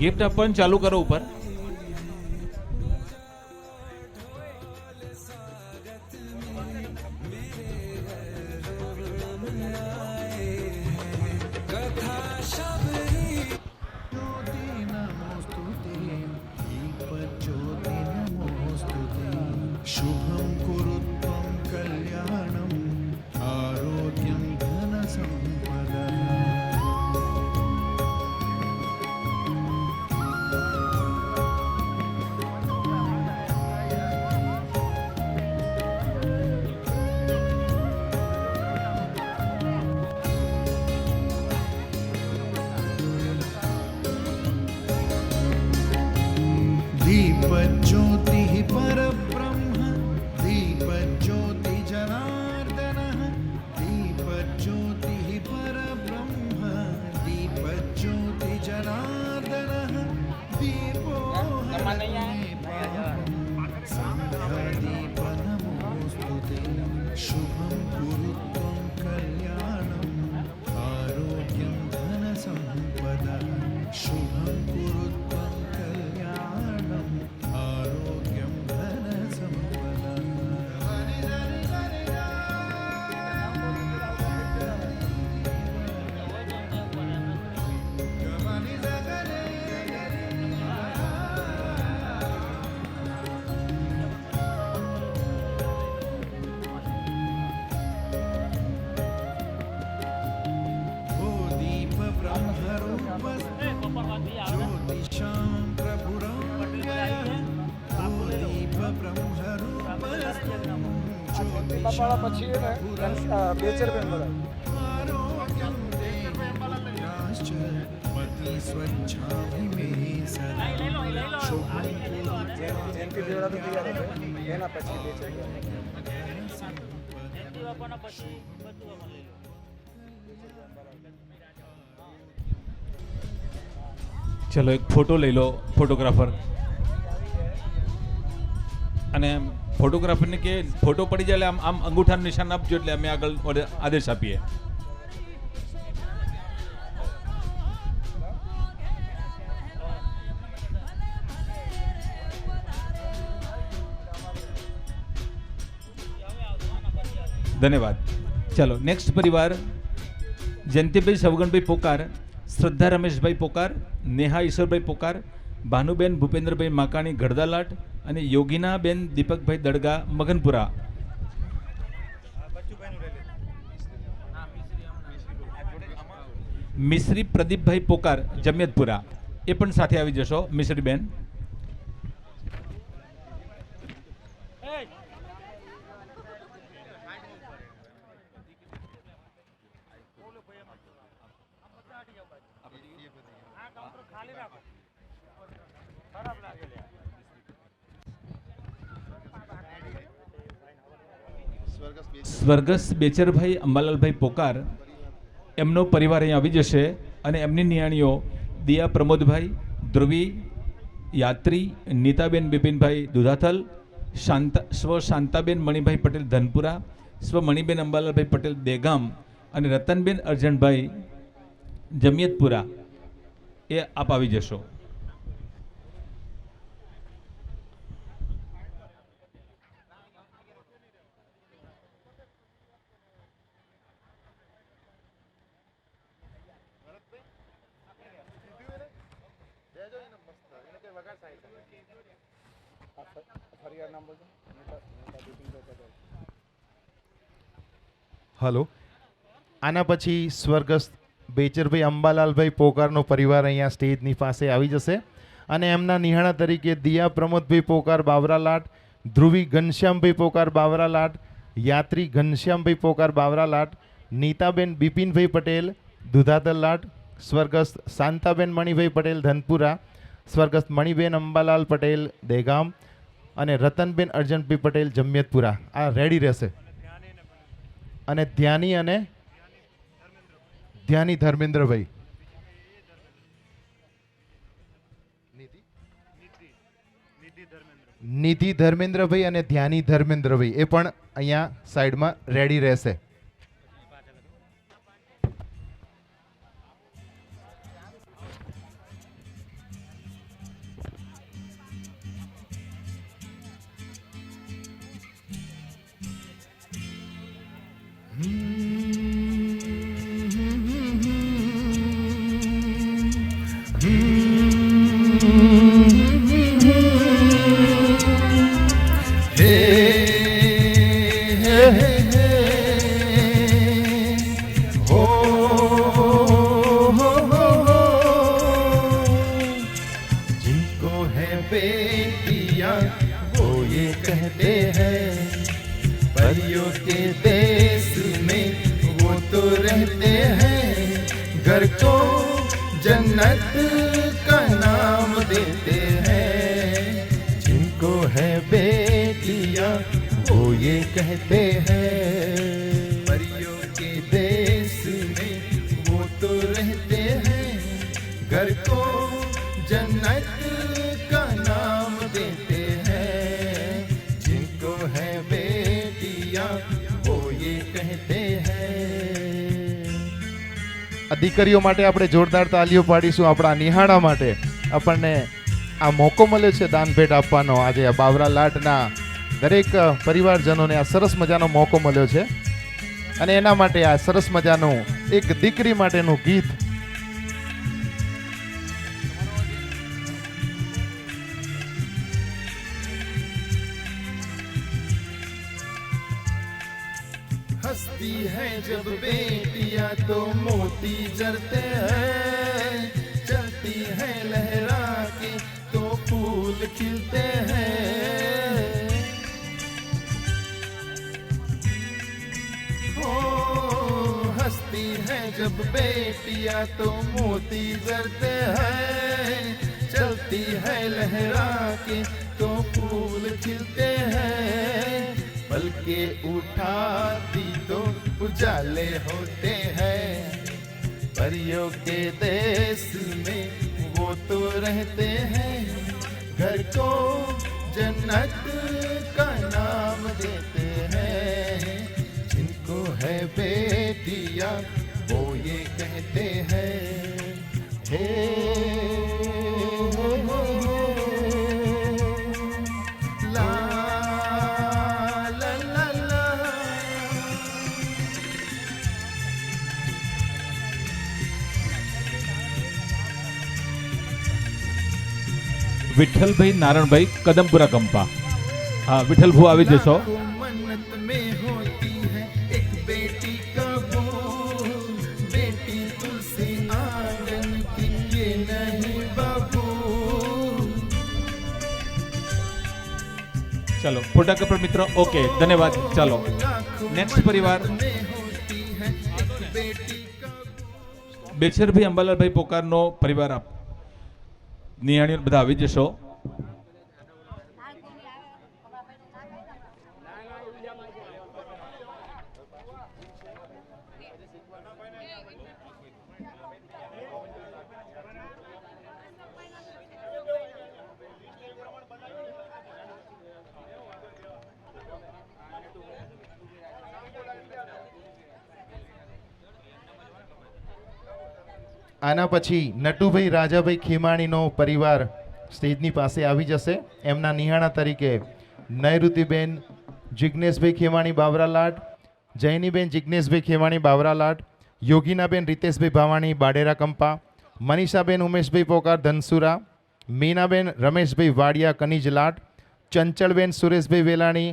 B: ગિફ્ટ આપવાનું ચાલુ કરો ઉપર.
F: शुभं कुरु त्वं कल्याणम् आरोग्यं धनसम्पदः दीपज्योतिः परब्रह्म दीपज्योति जनार्दनः दीपज्योतिः परब्रह्म दीपज्योति जनार्दनः दीपो संध्यादीपनमोऽस्तुते शुभं कुरु त्वं कल्याणम् आरोग्यं धनसम्पदः शुभं कुरु त्वं कल्याणम् आरोग्यं धनसम्पदः ओ दीप ब्रह्मरूपस्ते ज्योतिषां प्रभुरव्ययः ओ दीप ब्रह्मरूपस्ते ज्योतिषां आरोग्यं देवाश्च मति स्वच्छामि मे सदा शुभं
B: ચલો એક ફોટો લઈ લો ફોટોગ્રાફર. અને ફોટોગ્રાફરને કે ફોટો પડી જાય એટલે આમ આમ અંગૂઠાનું નિશાન આપજો એટલે અમે આગળ આદેશ આપીએ. ધન્યવાદ. ચાલો નેક્સ્ટ પરિવાર જયંતિભાઈ સવગણભાઈ પોકાર, શ્રદ્ધા રમેશભાઈ પોકાર, નેહા ઈશ્વરભાઈ પોકાર, ભાનુબેન ભૂપેન્દ્રભાઈ માકાણી ગઢદાલાટ અને યોગીનાબેન દીપકભાઈ દડગા મગનપુરા. મિશ્રી પ્રદીપભાઈ પોકાર જમિયતપુરા એ પણ સાથે આવી જશો. મિશ્રીબેન સ્વર્ગસ્થ બેચરભાઈ અંબાલાલભાઈ પોકાર એમનો પરિવાર અહીં આવી જશે અને એમની નિયાણીઓ દિયા પ્રમોદભાઈ, ધ્રુવી, યાત્રી, નીતાબેન બિપિનભાઈ દુધાથલ, શાંતાબેન મણિભાઈ પટેલ ધનપુરા, સ્વ મણિબેન અંબાલાલભાઈ પટેલ દેગામ અને રતનબેન અર્જનભાઈ જમિયતપુરા એ આપ આવી જશો.
A: હલો. આના પછી સ્વર્ગસ્થ બેચરભાઈ અંબાલાલભાઈ પોકારનો પરિવાર અહીંયા સ્ટેજની પાસે આવી જશે અને એમના નિહાળા તરીકે દિયા પ્રમોદભાઈ પોકાર બાવરાલાટ, ધ્રુવી ઘનશ્યામભાઈ પોકાર બાવરાલાટ, યાત્રી ઘનશ્યામભાઈ પોકાર બાવરાલાટ, નીતાબેન બિપિનભાઈ પટેલ દુધાતરલાટ, સ્વર્ગસ્થ શાંતાબેન મણિભાઈ પટેલ ધનપુરા, સ્વર્ગસ્થ મણિબેન અંબાલાલ પટેલ દેગામ અને રતનબેન અર્જનભાઈ પટેલ જમિયતપુરા. આ રેડી રહેશે. અને ધ્યાની ધર્મેન્દ્રભાઈ, નિધિ ધર્મેન્દ્રભાઈ અને ધ્યાની ધર્મેન્દ્રભાઈ એ પણ અહીંયા સાઈડમાં રેડી રહેશે. जिनको है बेटियां वो ये कहते हैं परियों के देश में वो तो रहते हैं घर को जन्नत का नाम देते हैं. जिनको है बेटियां वो ये कहते हैं परियों के देश में वो तो रहते हैं घर को जन्नत का नाम देते हैं. जिनको है बेटियां वो ये कहते हैं. આ દીકરીઓ માટે આપણે જોરદાર તાલીઓ પાડીશું. આપણા નિહાળા માટે આપણને આ મોકો મળ્યો છે દાન ભેટ આપવાનો. આજે આ બાવરા લાટના દરેક પરિવારજનોને આ સરસ મજાનો મોકો મળ્યો છે અને એના માટે આ સરસ મજાનું એક દીકરી માટેનું ગીત हंसती है जब बेटियां तो मोती जरते हैं चलती है लहरा के तो फूल खिलते हैं हो हंसती है जब बेटियां तो मोती जरते हैं चलती है लहरा के तो फूल खिलते हैं पल के उठाती तो उजाले होते हैं परियों के देश में वो तो रहते हैं घर को जन्नत का नाम देते हैं जिनको है बेटियां वो ये कहते हैं हे ला ला ला ला.
B: વિઠ્ઠલભાઈ નારણભાઈ કદમપુરા કંપા. હા, વિઠ્ઠલભુ આવી જશો.
A: मन्नत में होती है एक बेटी का बोल बेटी तुलसी आंगन की ये नहीं बाबू.
B: ચાલો ફોટા કપડ મિત્રો. ઓકે, ધન્યવાદ. ચાલો નેક્સ્ટ પરિવાર બેચરભાઈ અંબાલાલભાઈ પોકારનો પરિવાર. આપ નિહાળીઓ બધા આવી જશો.
A: આના પછી નટુભાઈ રાજાભાઈ ખીમાણીનો પરિવાર સ્ટેજની પાસે આવી જશે. એમના નિહાણા તરીકે નૈઋતિબેન જિજ્ઞેશભાઈ ખીમાણી બાવરાલાડ, જૈનીબેન જિજ્ઞેશભાઈ ખીમાણી બાવરાલાડ, યોગીનાબેન રીતેશભાઈ ભાવાણી બાડેરા કંપા, મનીષાબેન ઉમેશભાઈ પોકાર ધનસુરા, મીનાબેન રમેશભાઈ વાડિયા કનીજલાટ, ચંચળબેન સુરેશભાઈ વેલાણી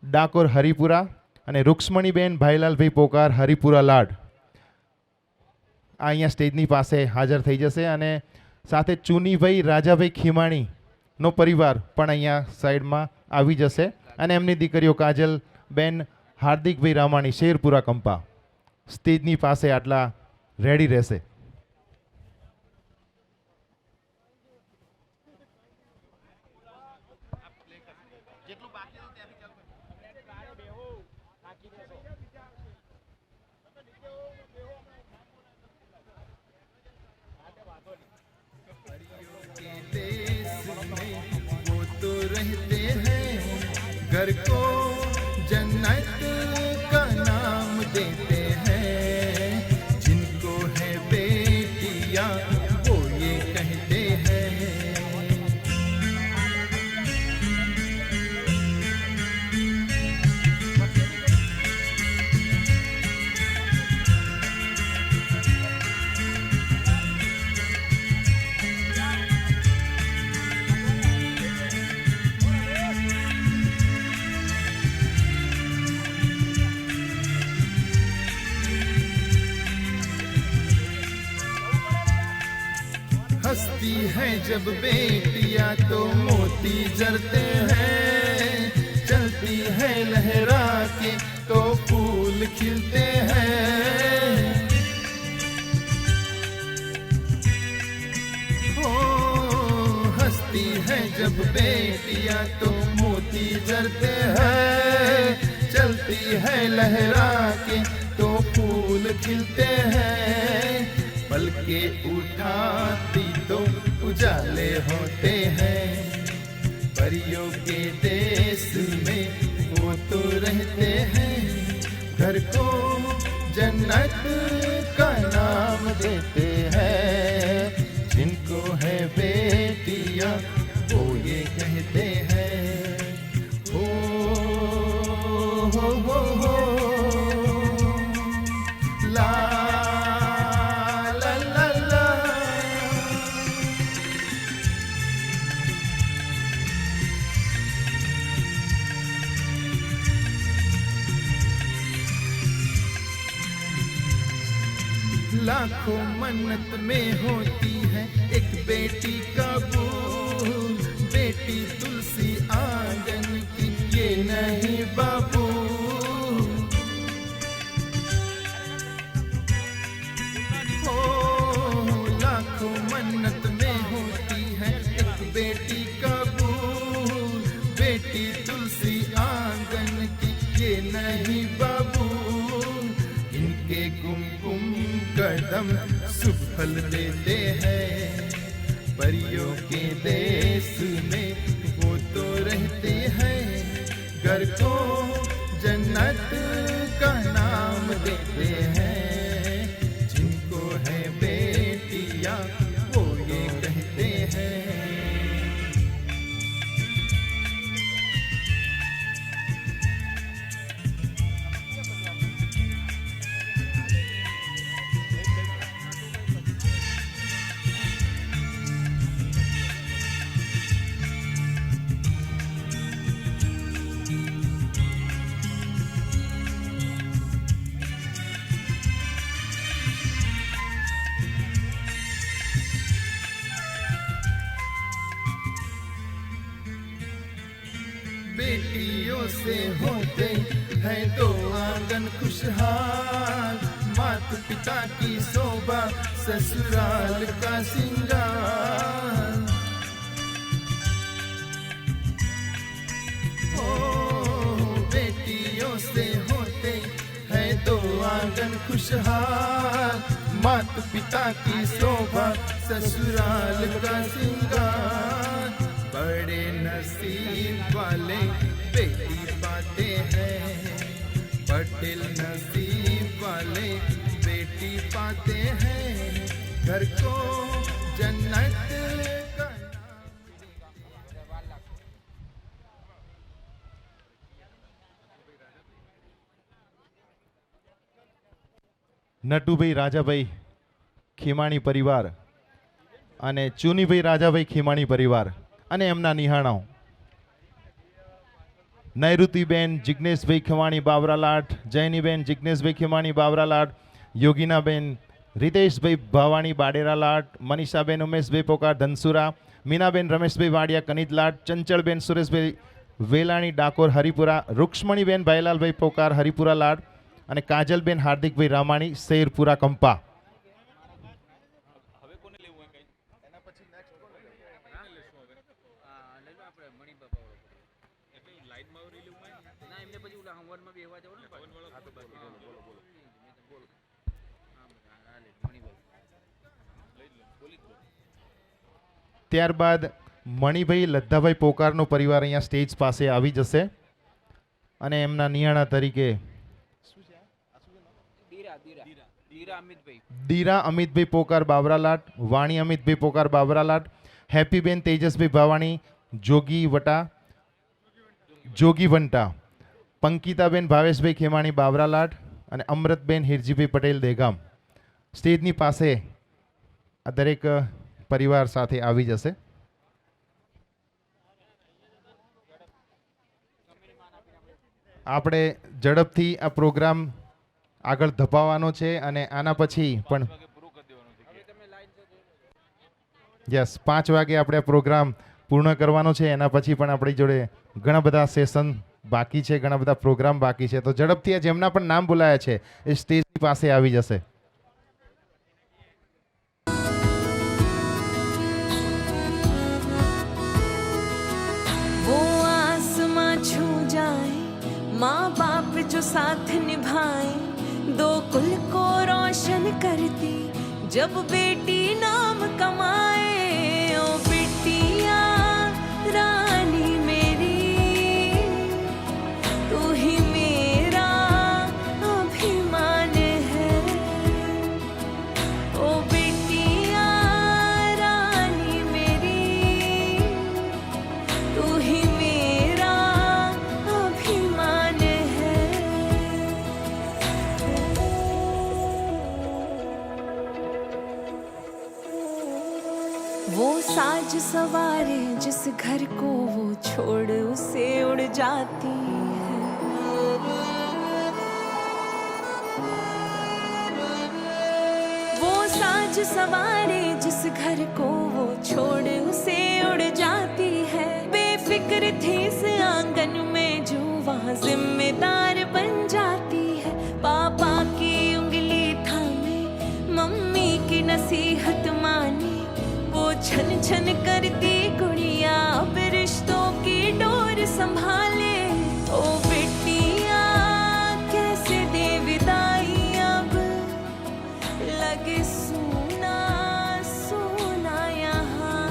A: ડાકોર હરિપુરા અને રૂક્ષ્મણીબેન ભાઈલાલભાઈ પોકાર હરિપુરા લાડ આ અહીંયા સ્ટેજની પાસે હાજર થઈ જશે. અને સાથે ચુનીભાઈ રાજાભાઈ ખીમાણીનો પરિવાર પણ અહીંયા સાઈડમાં આવી જશે અને એમની દીકરીઓ કાજલબેન હાર્દિકભાઈ રામાણી શેરપુરા કંપા સ્ટેજની પાસે આટલા રેડી રહેશે.
F: वो तो रहते हैं घर को जन्नत का नाम देते हैं, जिनको है बेटियां वो ये कहते हैं. हंसती है जब बेटियां तो मोती जरते हैं, चलती है लहरा के तो फूल खिलते हैं. हो हंसती है जब बेटियां तो मोती जरते हैं, चलती है लहरा के तो फूल खिलते हैं. पल के उठाती तो उजाले होते हैं, परियों के देश में वो तो रहते हैं, घर को जन्नत का नाम देते हैं, जिनको है बेटियां वो ये कहते हैं. हो ला लाखों मन्नत में होती है एक बेटी कबूल, बेटी तुलसी आंगन की ये नहीं बाबू. हो लाखों मन्नत में होती है एक बेटी कबूल, बेटी तुलसी आंगन की ये नहीं बाबू. इनके गुमगुम कदम सुफल देते हैं, परियों के देश में वो तो रहते हैं, घर को जन्नत का नाम देते हैं, जिनको है बेटियां वो ये कहते हैं. बेटियों से होते हैं तो आंगन खुशहाल, माता पिता की शोभा ससुराल का सिंगार. ओ बेटियों से होते हैं तो आंगन खुशहाल, माता पिता की शोभा ससुराल का सिंगार. बड़े नसीब वाले बेटी पाते हैं, पटेल नसीब वाले बेटी पाते हैं, घर को जन्नत का
A: નટુભાઈ રાજાભાઈ ખીમાણી પરિવાર અને ચુનીભાઈ રાજાભાઈ ખીમાણી પરિવાર અને એમના નિહાણાઓ નૈઋતિબેન જિજ્ઞેશભાઈ ખીમાણી બાવરાલાટ, જૈનીબેન જિજ્ઞેશભાઈ ખીમાણી બાવરાલાટ, યોગીનાબેન રીતેશભાઈ ભાવાણી બાડેરાલાટ, મનીષાબેન ઉમેશભાઈ પોકાર ધનસુરા, મીનાબેન રમેશભાઈ વાડિયા કનિતલાટ, ચંચળબેન સુરેશભાઈ વેલાણી ડાકોર હરિપુરા, રૂક્ષ્મણીબેન ભાઈલાલભાઈ પોકાર હરિપુરા લાટ અને કાજલબેન હાર્દિકભાઈ રામાણી શેરપુરા કંપા. ત્યારબાદ મણિભાઈ લદ્દાભાઈ પોકારનો પરિવાર અહીંયા સ્ટેજ પાસે આવી જશે અને એમના નિયાણા તરીકે દીરા અમિતભાઈ પોકાર બાવરાલાટ, વાણી અમિતભાઈ પોકાર બાવરાલાટ, હેપીબેન તેજસભાઈ ભાવાણી જોગી વંટા, પંકિતાબેન ભાવેશભાઈ ખેમાણી બાવરાલાટ અને અમૃતબેન હિરજીભાઈ પટેલ દેગામ સ્ટેજની પાસે આ દરેક પરિવાર સાથે આવી જશે. આપણે ઝડપથી આ પ્રોગ્રામ આગળ ધપાવવાનો છે અને આના પછી પણ યસ 5 વાગે આપણે આ પ્રોગ્રામ પૂર્ણ કરવાનો છે. એના પછી પણ આપણી જોડે ઘણા બધા સેશન બાકી છે, ઘણા બધા પ્રોગ્રામ બાકી છે. તો ઝડપથી આ જેમના પણ નામ બોલાયા છે એ સ્ટેજ પાસે આવી જશે.
C: वो आसमां छू जाए, माँ बाप जो साथ निभाए, दो कुल को रोशन करती जब बेटी नाम कमाए. ओ बिटिया रानी मेरी, तू ही मेरा अभिमान है. ओ बिटिया रानी मेरी, तू ही मेरा अभिमान है. वो साज सवारे जिस घर को वो छोड़ उसे उड़ जाती है. वो साज सवारे जिस घर को वो छोड़ उसे उड़ जाती है. बेफिक्र थी इस आंगन में जो वहाँ जिम्मेदार बन जाती है. पापा की उंगली थामे, मम्मी की नसीहत माने, वो छन छन करती गुड़िया अब रिश्तों की डोर संभाले. ओ बेटिया कैसे दे विदाई अब, लगे सोना सोना यहाँ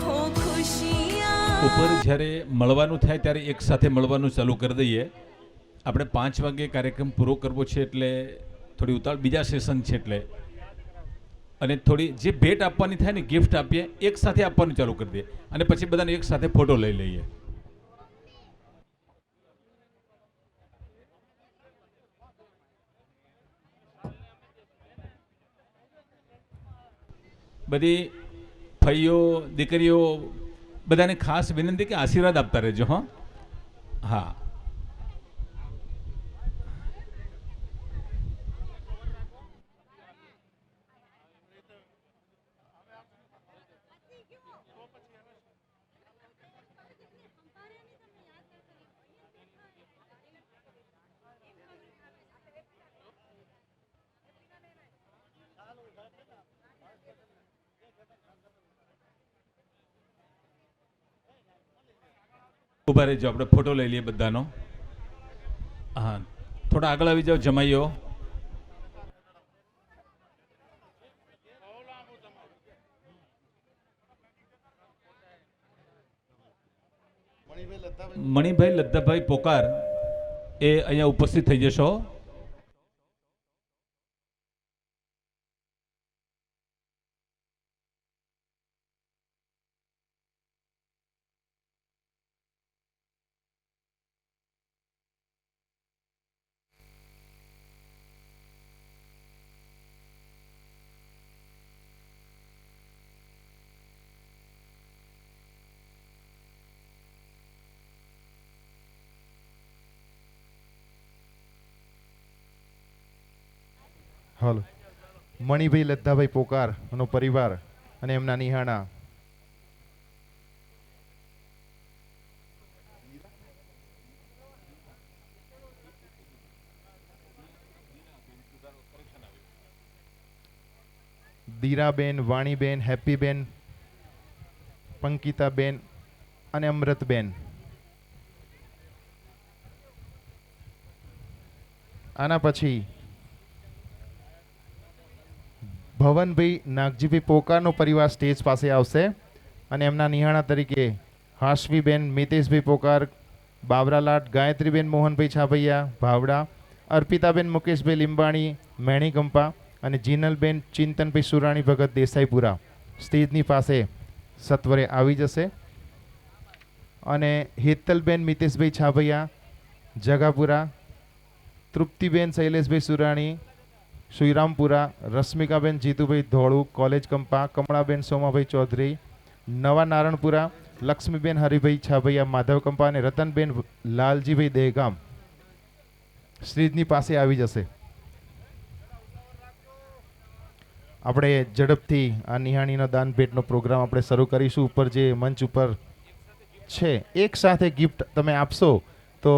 C: हो खुशियाँ.
B: ઉપર જ્યારે મળવાનું થાય ત્યારે એક સાથે મળવાનું ચાલુ કરી દઈએ. આપણે 5 વાગે કાર્યક્રમ પૂરો કરવો છે એટલે થોડી ઉતાવળ, બીજા સેશન છે એટલે, અને થોડી જે ભેટ આપવાની થાય ને ગિફ્ટ આપીએ એક સાથે આપવાનું ચાલુ કરી દઈએ અને પછી બધાને એક સાથે ફોટો લઈ લઈએ. બધી ભાઈઓ દીકરીઓ બધાને ખાસ વિનંતી કે આશીર્વાદ આપતા રહેજો. હા. ઉભા રહેજો, આપણે ફોટો લઈ લઈએ બધાનો. હા, થોડા આગળ આવી જાઓ જમાઈઓ. મણિભાઈ લદ્દાભાઈ પોકાર એ અહીંયા ઉપસ્થિત થઈ જશો.
A: હાલો મણિભાઈ લદ્દાભાઈ પોકાર નો પરિવાર અને એમના નિહાણા. દીરાબેન, વાણીબેન, હેપીબેન, પંકિતાબેન અને અમૃતબેન. આના પછી ભવનભાઈ નાગજીભાઈ પોકારનો પરિવાર સ્ટેજ પાસે આવશે અને એમના નિહાણા તરીકે હાશવીબેન, મિતેશભાઈ પોકાર, બાવરાલાટ, ગાયત્રીબેન, મોહનભાઈ છાભૈયા ભાવડા, અર્પિતાબેન, મુકેશભાઈ લીંબાણી મેણીકંપા અને જીનલબેન, ચિંતનભાઈ સુરાણી ભગત દેસાઈપુરા સ્ટેજની પાસે સત્વરે આવી જશે. અને હેતલબેન, મિતેશભાઈ છાભૈયા જગાપુરા, તૃપ્તિબેન, શૈલેષભાઈ સુરાણી શ્રીરામપુરા, રશ્મિકાબેન, જીતુભાઈ ધોળુ કોલેજ કંપા, કમળાબેન, સોમાભાઈ ચૌધરી નવા નારણપુરા, લક્ષ્મીબેન, હરિભાઈ છાભૈયા માધવ કંપા અને રતનબેન, લાલજીભાઈ દહેગામ સ્ટેજની પાસે આવી જશે. આપણે ઝડપથી આ નિહાણીનો દાન ભેટનો પ્રોગ્રામ આપણે શરૂ કરીશું. ઉપર જે મંચ ઉપર છે એક સાથે ગિફ્ટ તમે આપશો તો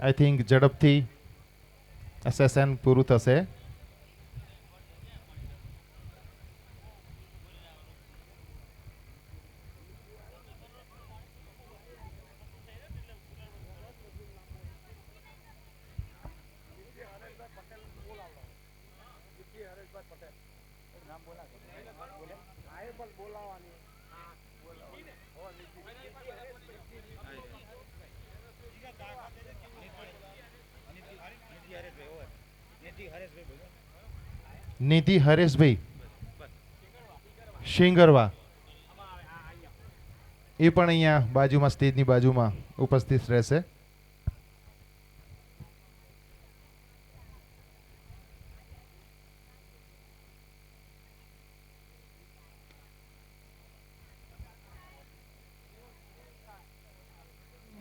A: આઈ થિંક ઝડપથી સેશન પૂરું થશે. નિધિ હરેશભાઈ શિંગરવા એ પણ અહીંયા બાજુમાં સ્ટેજની બાજુમાં ઉપસ્થિત રહેશે.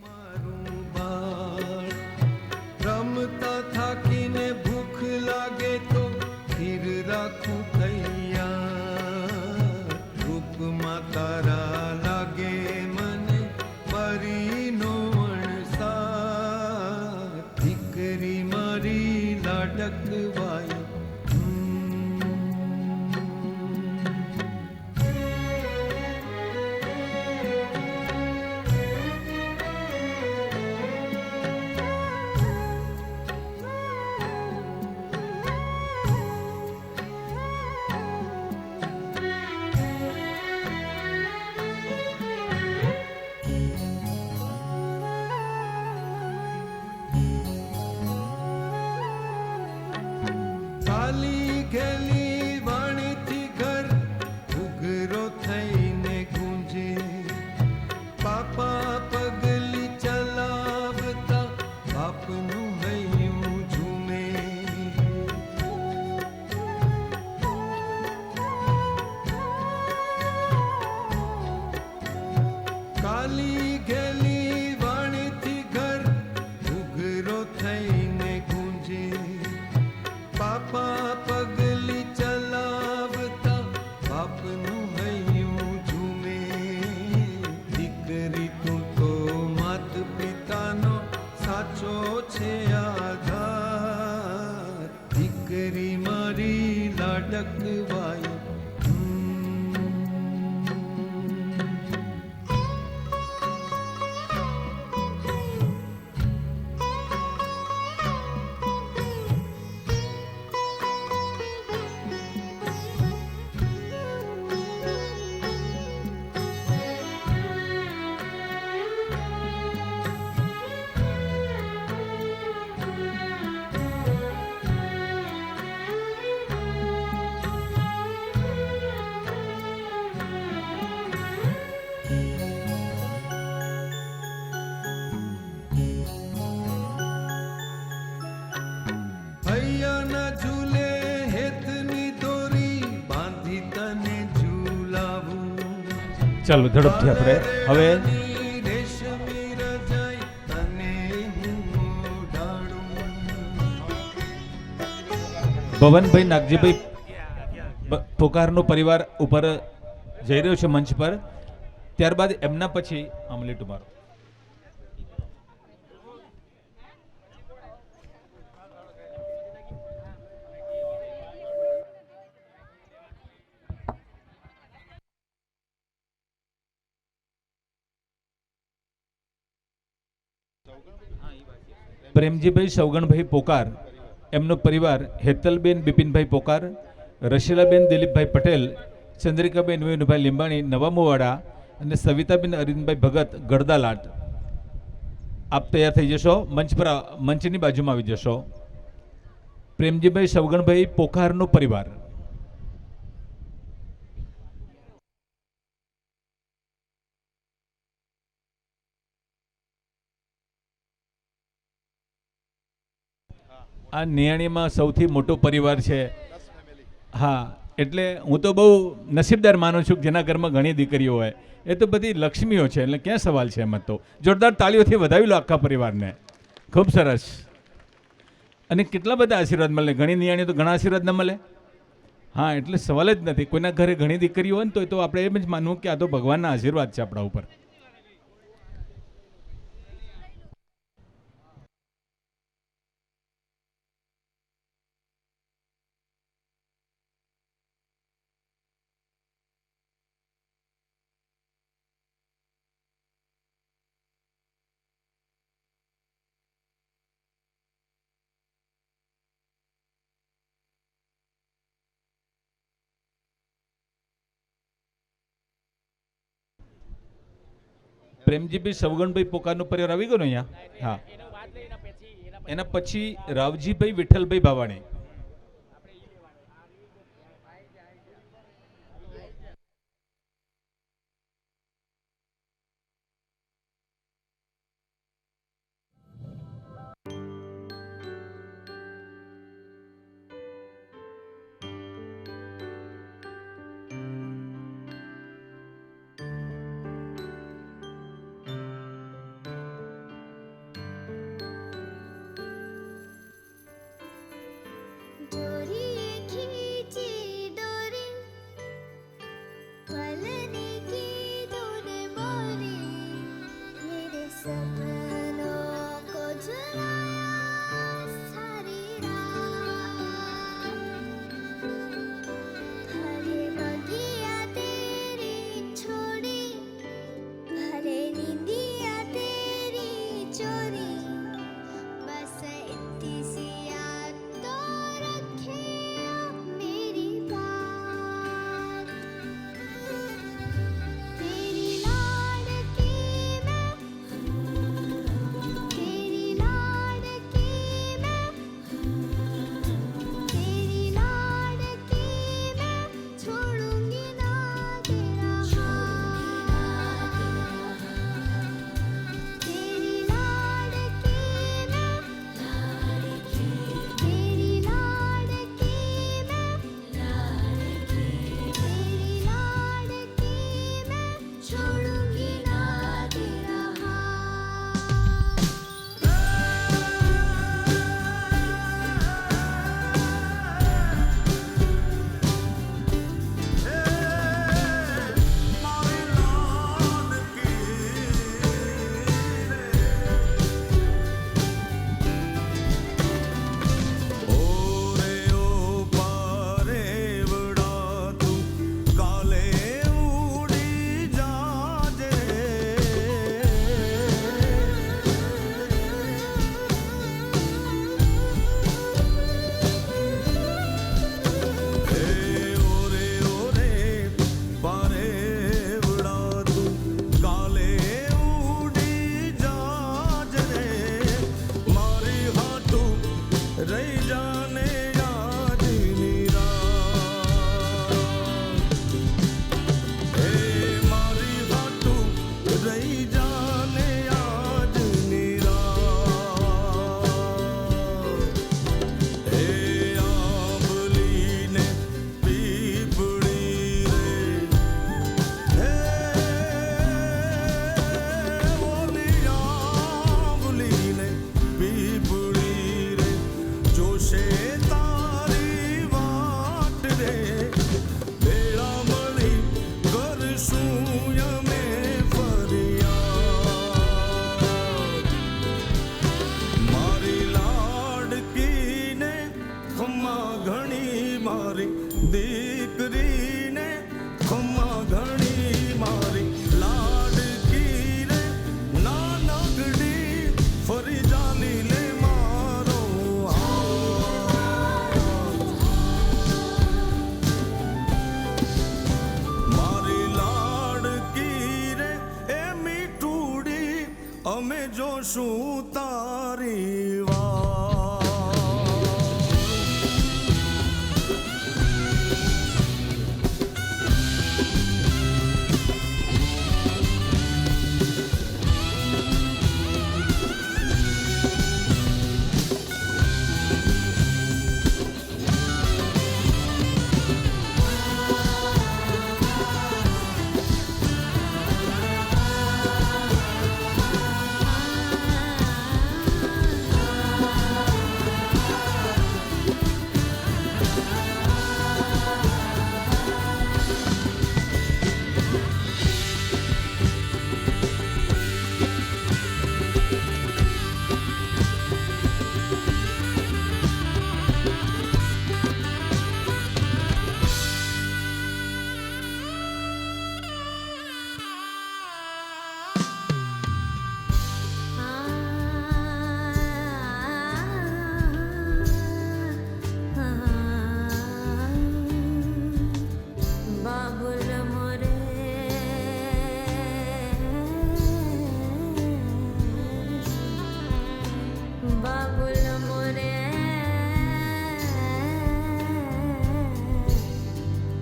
F: મારું બાળ રમતા થાકીને ભૂખ લાગે તો સ્થિર રાખું તૈયાર રૂપમાં તારા લાગે મને પરીનો વણસાર દીકરી મારી લાડકવાય ચાલી ગયેલી વાણીથી ઘર ઉઘરો થઈને ગુંજે પાપા પગલી ચલાવતા બાપનું હૈયું ઝૂમે ચાલી ગયેલી વાણીથી ઘર ઉઘરો થઈને ગુંજે પાપા પગલી ચલાવતા બાપનું હૈયું ઝૂમે દીકરી તું તો માત પિતાનો સાચો છે આધાર દીકરી મારી લાડકવાય હૈયાના ઝૂલે હેતની દોરી બાંધી તને ઝૂલાવું
B: ચાલો ઝડપથી આપણે હવે
F: રેશમી રજાઈ તને હું ઓઢાડું
B: ભવનભાઈ નાગજીભાઈ પોકારનો પરિવાર ઉપર જઈ રહ્યો છે મંચ પર. ત્યારબાદ એમના પછી અમલી ટુમારો. પ્રેમજીભાઈ સૌગણભાઈ પોકાર એમનો પરિવાર હેતલબેન બિપિનભાઈ પોકાર, રશીલાબેન દિલીપભાઈ પટેલ, ચંદ્રિકાબેન વિનુભાઈ લીંબાણી નવામુવાડા અને સવિતાબેન અરવિંદભાઈ ભગત ગડદાલાટ. આપ તૈયાર થઈ જશો, મંચ પર મંચની બાજુમાં આવી જશો. પ્રેમજીભાઈ સૌગણભાઈ પોકારનો પરિવાર. આ નિયાણીમાં સૌથી મોટો પરિવાર છે. હા, એટલે હું તો બહુ નસીબદાર માનું છું કે જેના ઘરમાં ઘણી દીકરીઓ હોય. એ તો બધી લક્ષ્મીઓ છે, એટલે ક્યાં સવાલ છે એમાં. તો જોરદાર તાળીઓથી વધાવી લો આખા પરિવારને. ખૂબ સરસ. અને કેટલા બધા આશીર્વાદ મળે. ઘણી નિયાણીઓ તો ઘણા આશીર્વાદ ન મળે. હા, એટલે સવાલ જ નથી. કોઈના ઘરે ઘણી દીકરીઓ હોય ને તો આપણે એમ જ માનવું કે આ તો ભગવાનના આશીર્વાદ છે આપણા ઉપર. પ્રેમજીભાઈ સવગણભાઈ પોકારનો પરિવાર આવી ગયો ને અહીંયા. હા, એના પછી રાવજીભાઈ વિઠ્ઠલભાઈ ભાવાણી.
E: ફરી જાની લે મારો મારી લાડકી રે એ મીઠુડી અમે જોશું તારી વાત
C: बाबुल मोरे बाबुल मोरे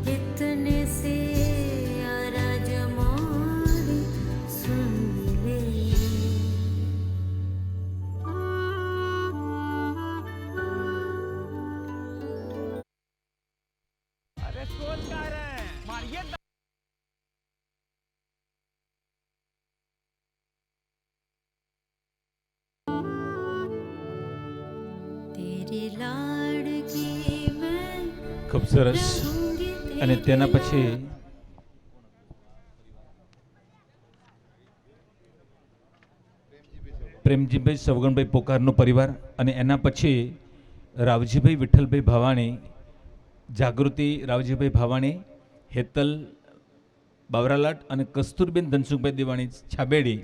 C: कितने से आराज मोरी सुन ले तेरी लाडकी मैं
B: ખૂબ સરસ. અને તેના પછી પ્રેમજીભાઈ સવગણભાઈ પોકારનો પરિવાર અને એના પછી રાવજીભાઈ વિઠ્ઠલભાઈ ભાવાણી, જાગૃતિ રાવજીભાઈ ભાવાણી, હેતલ બાવરાલાટ અને કસ્તુરબેન ધનસુખભાઈ દેવાણી છાબેડી,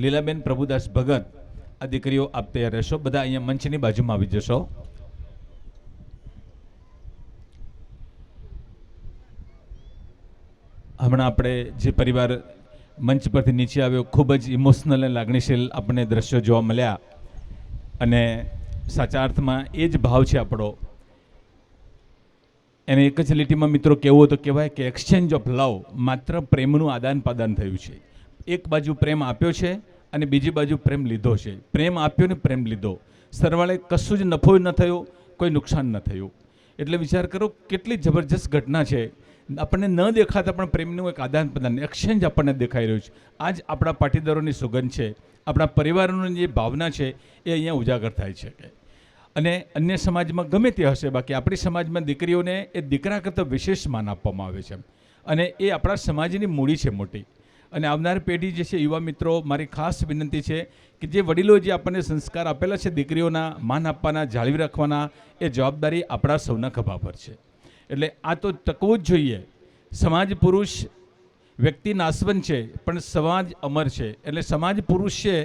B: લીલાબેન પ્રભુદાસ ભગત. આ દીકરીઓ આપ તૈયાર રહેશો. બધા અહીંયા મંચની બાજુમાં આવી જશો. હમણાં આપણે જે પરિવાર મંચ પરથી નીચે આવ્યો, ખૂબ જ ઇમોશનલ અને લાગણીશીલ આપણને દ્રશ્યો જોવા મળ્યા અને સાચા અર્થમાં એ જ ભાવ છે આપણો. એને એક જ લીટીમાં મિત્રો કહેવું તો કહેવાય કે એક્સચેન્જ ઓફ લવ, માત્ર પ્રેમનું આદાન પ્રદાન થયું છે. એક બાજુ પ્રેમ આપ્યો છે અને બીજી બાજુ પ્રેમ લીધો છે. પ્રેમ આપ્યો ને પ્રેમ લીધો, સરવાળે કશું જ નફો ન થયો, કોઈ નુકસાન ન થયું. એટલે વિચાર કરો કેટલી જબરજસ્ત ઘટના છે. આપણને ન દેખાતા પણ પ્રેમનું એક આદાન પ્રદાન, એક્સચેન્જ આપણને દેખાઈ રહ્યું છે. આ જ આપણા પાટીદારોની સુગંધ છે. આપણા પરિવારોની જે ભાવના છે એ અહીંયા ઉજાગર થાય છે. અને અન્ય સમાજમાં ગમે તે હશે, બાકી આપણી સમાજમાં દીકરીઓને એ દીકરા કરતાં વિશેષ માન આપવામાં આવે છે. અને એ આપણા સમાજની મૂડી છે મોટી. અને આવનાર પેઢી જે છે, યુવા મિત્રો, મારી ખાસ વિનંતી છે કે જે વડીલો જે આપણને સંસ્કાર આપેલા છે દીકરીઓના માન આપવાના, જાળવી રાખવાના, એ જવાબદારી આપણા સૌના ખભા પર છે. એટલે આ તો ટકવું જ જોઈએ. સમાજ પુરુષ વ્યક્તિ નાશવંત છે પણ સમાજ અમર છે. એટલે સમાજ પુરુષ છે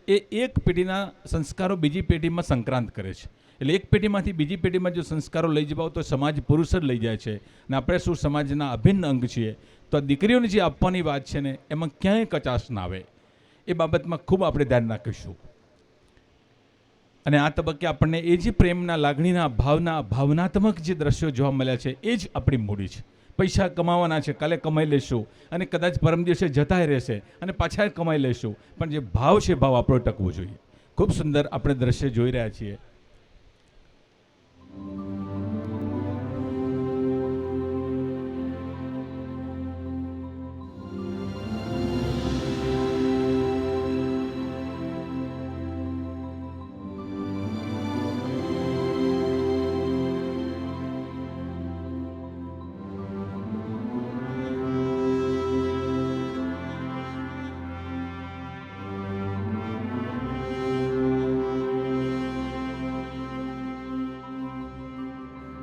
B: એ એક પેઢીના સંસ્કારો બીજી પેઢીમાં સંક્રાંત કરે છે. એટલે એક પેઢીમાંથી બીજી પેઢીમાં જો સંસ્કારો લઈ જવાઓ તો સમાજ પુરુષ જ લઈ જાય છે. અને આપણે શું સમાજના અભિન્ન અંગ છીએ. તો આ દીકરીઓને જે આપવાની વાત છે ને, એમાં ક્યાંય કચાશ ના આવે એ બાબતમાં ખૂબ આપણે ધ્યાન રાખીશું. અને આ તબક્કે આપણને એ જે પ્રેમના, લાગણીના, ભાવનાત્મક જે દ્રશ્યો જોવા મળ્યા છે એ જ આપણી મૂડી છે. પૈસા કમાવાના છે, કાલે કમાઈ લેશું અને કદાચ પરમ દિવસે જતા રહેશે અને પાછા કમાઈ લેશું, પણ જે ભાવ છે ભાવ આપણો ટકવો જોઈએ. ખૂબ સુંદર આપણે દ્રશ્ય જોઈ રહ્યા છીએ.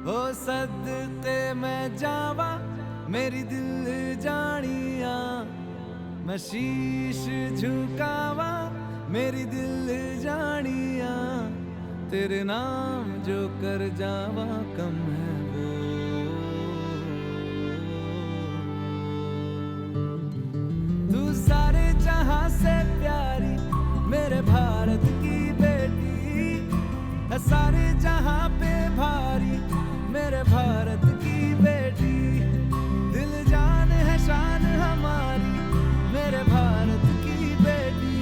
F: ओ सदके मैं जावा मेरी दिल जानिया मैं शीश झुकावा मेरी दिल जानिया तेरे नाम जो कर जावा कम है वो तू सारे जहां से प्यारी मेरे भारत की बेटी है सारे जहां पे भारी मेरे भारत की बेटी दिल जान है शान हमारी मेरे भारत की बेटी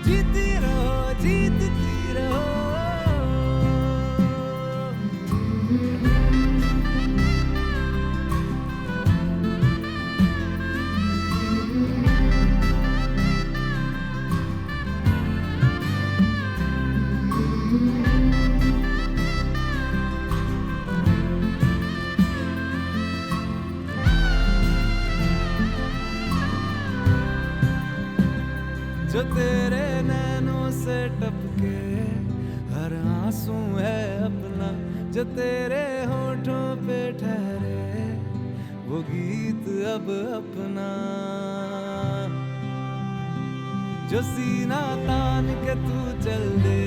F: जीती रहो जीतती रहो जो तेरे नैनों से टपके हर आंसू है अपना जो तेरे होठों पे ठहरे वो गीत अब अपना जो सीना तान के तू चल दे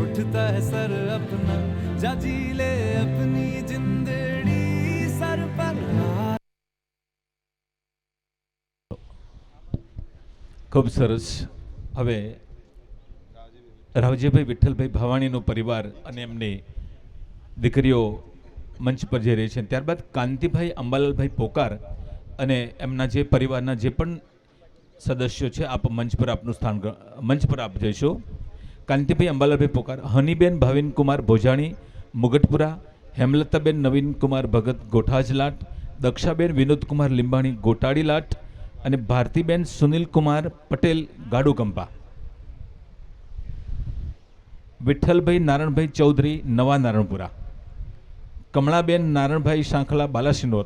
F: उठता है सर अपना जा जी ले अपनी जिंदड़ी सर पर हाथ
B: ખૂબ સરસ. હવે રાવજીભાઈ વિઠ્ઠલભાઈ ભાવાણીનો પરિવાર અને એમની દીકરીઓ મંચ પર જઈ રહી છે. ત્યારબાદ કાંતિભાઈ અંબાલાલભાઈ પોકાર અને એમના જે પરિવારના જે પણ સદસ્યો છે આપ મંચ પર આપનું સ્થાન મંચ પર આપ જઈશો. કાંતિભાઈ અંબાલાલભાઈ પોકાર, હનીબેન ભાવિનકુમાર ભોજાણી મુગટપુરા, હેમલતાબેન નવીનકુમાર ભગત ગોઠાજલાટ, દક્ષાબેન વિનોદકુમાર લીંબાણી ગોટાડીલાટ અને ભારતીબેન સુનિલકુમાર પટેલ ગાડુકંપા, વિઠ્ઠલભાઈ નારણભાઈ ચૌધરી નવા નારણપુરા, કમળાબેન નારણભાઈ સાંખલા બાલાસિનોર,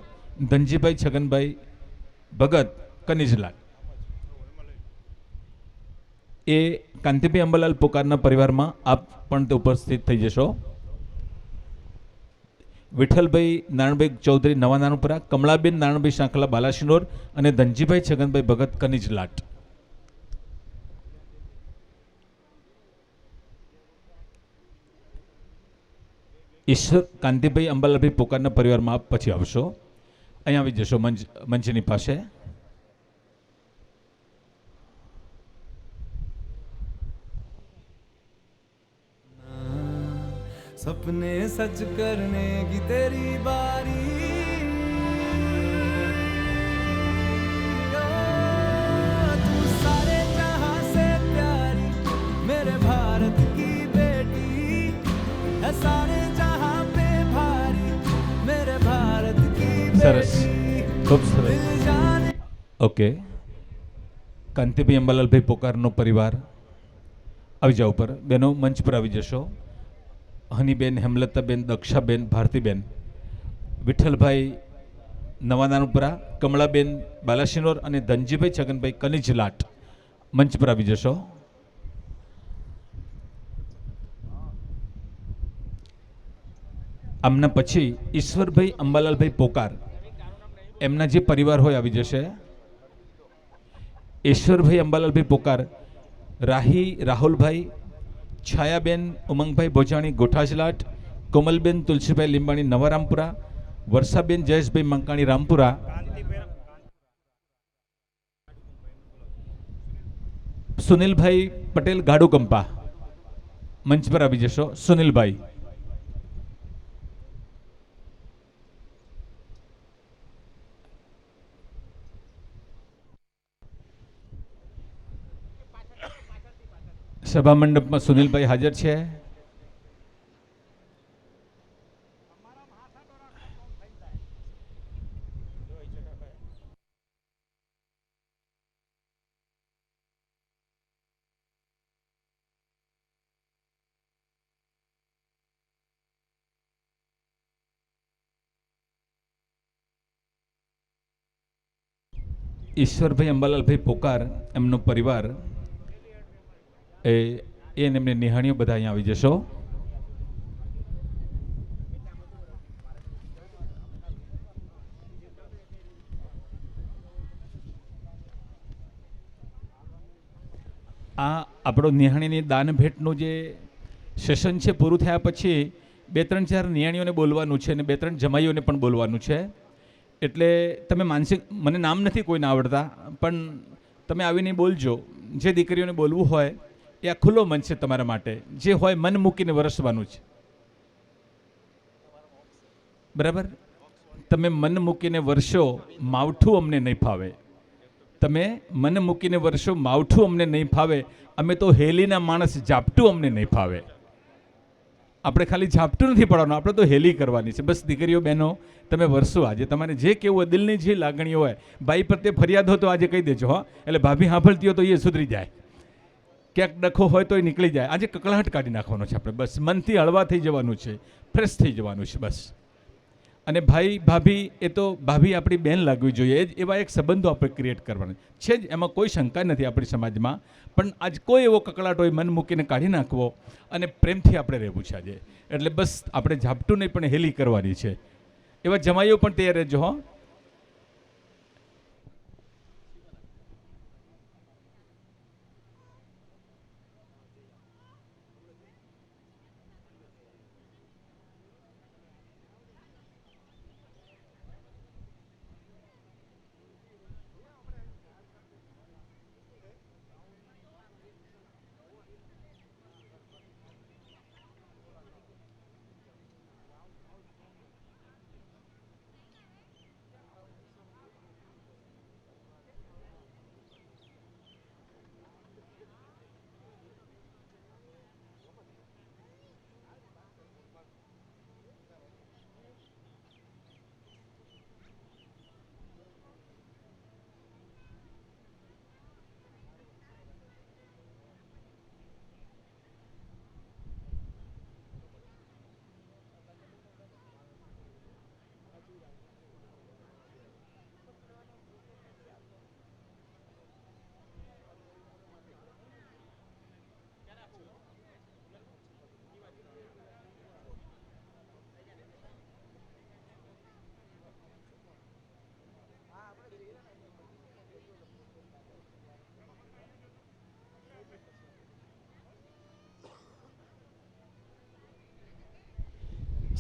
B: ધનજીભાઈ છગનભાઈ ભગત કનિજલાલ. એ કાંતિભાઈ અંબાલાલ પોકારના પરિવારમાં આપ પણ તે ઉપસ્થિત થઈ જશો. વિઠ્ઠલભાઈ નારણભાઈ ચૌધરી નવા નારણપુરા, કમળાબેન નારણભાઈ સાંખલા બાલાસિનોર અને ધનજીભાઈ છગનભાઈ ભગત કનિજલાટ. ઈશ્વર કાંતિભાઈ અંબાલાલભાઈ પોકારના પરિવારમાં આપ પછી આવશો. અહીંયા આવી જશો મંચની પાસે.
F: सपने सच करने की तेरी बारी तू सारे जहां से प्यारी मेरे भारत की बेटी है सारे जहां पे भारी मेरे भारत की
B: સરસ, ખૂબ સરસ.
F: दिल जाने
B: ઓકે, કાંતિભાઈ અંબાલાલભાઈ પોકારનો પરિવાર આવી જાઓ ઉપર. બેનો મંચ પર આવી જશો. હનીબેન, હેમલતાબેન, દક્ષાબેન, ભારતીબેન, વિઠ્ઠલભાઈ નવા નાનપુરા, કમળાબેન બાલાસિનોર અને ધનજીભાઈ છગનભાઈ કનિજલાટ મંચ પર આવી જશો. આમના પછી ઈશ્વરભાઈ અંબાલાલભાઈ પોકાર એમના જે પરિવાર હોય આવી જશે. ઈશ્વરભાઈ અંબાલાલભાઈ પોકાર, રાહી રાહુલભાઈ, છાયાબેન ઉમંગભાઈ ભોજાણી ગોઠાજલાટ, કોમલબેન તુલસીભાઈ લીંબાણી નવારામપુરા, વર્ષાબેન જયેશભાઈ મંકાણી રામપુરા, સુનિલભાઈ પટેલ ગાડુકંપા મંચ પર આવી જશો. સુનિલભાઈ, સભા મંડપમાં સુનિલભાઈ હાજર છે. ઈશ્વરભાઈ અંબાલાલભાઈ પોકાર એમનો પરિવાર એ એમને નિહાણીઓ બધા અહીંયા આવી જશો. આપણો નિહાણીની દાન ભેટનું જે સેશન છે પૂરું થયા પછી 2-3-4 નિહાણીઓને બોલવાનું છે અને 2-3 જમાઈઓને પણ બોલવાનું છે. એટલે તમે માનસિક, મને નામ નથી કોઈને આવડતા, પણ તમે આવીને બોલજો. જે દીકરીઓને બોલવું હોય એ આ ખુલ્લો મંચ છે તમારા માટે. જે હોય મન મૂકીને વરસવાનું છે. બરાબર? તમે મન મૂકીને વરસો, માવઠું અમને નહીં ફાવે. તમે મન મૂકીને વરસો, માવઠું અમને નહીં ફાવે. અમે તો હેલીના માણસ, ઝાપટું અમને નહીં ફાવે. આપણે ખાલી ઝાપટું નથી પડવાનું, આપણે તો હેલી કરવાની છે. બસ દીકરીઓ બહેનો તમે વરસો. આજે તમારે જે કેવું હોય, દિલની જે લાગણીઓ હોય, ભાઈ પ્રત્યે ફરિયાદ હોય તો આજે કહી દેજો. હો, એટલે ભાભી સાંભળતી હોય તો એ સુધરી જાય. ક્યાંક ડખો હોય તો એ નીકળી જાય. આજે કકળાટ કાઢી નાખવાનો છે આપણે. બસ મનથી હળવા થઈ જવાનું છે, ફ્રેશ થઈ જવાનું છે બસ. અને ભાઈ ભાભી એ તો ભાભી આપણી બેન લાગવી જોઈએ. એ જ એવા એક સંબંધો આપણે ક્રિએટ કરવાના છે જ, એમાં કોઈ શંકા નથી આપણી સમાજમાં. પણ આજ કોઈ એવો કકળાટ હોય મન મૂકીને કાઢી નાખવો અને પ્રેમથી આપણે રહેવું છે આજે. એટલે બસ આપણે ઝાપટું નહીં પણ હેલી કરવાની છે. એવા જમાઈઓ પણ તૈયાર રહેજો. હો,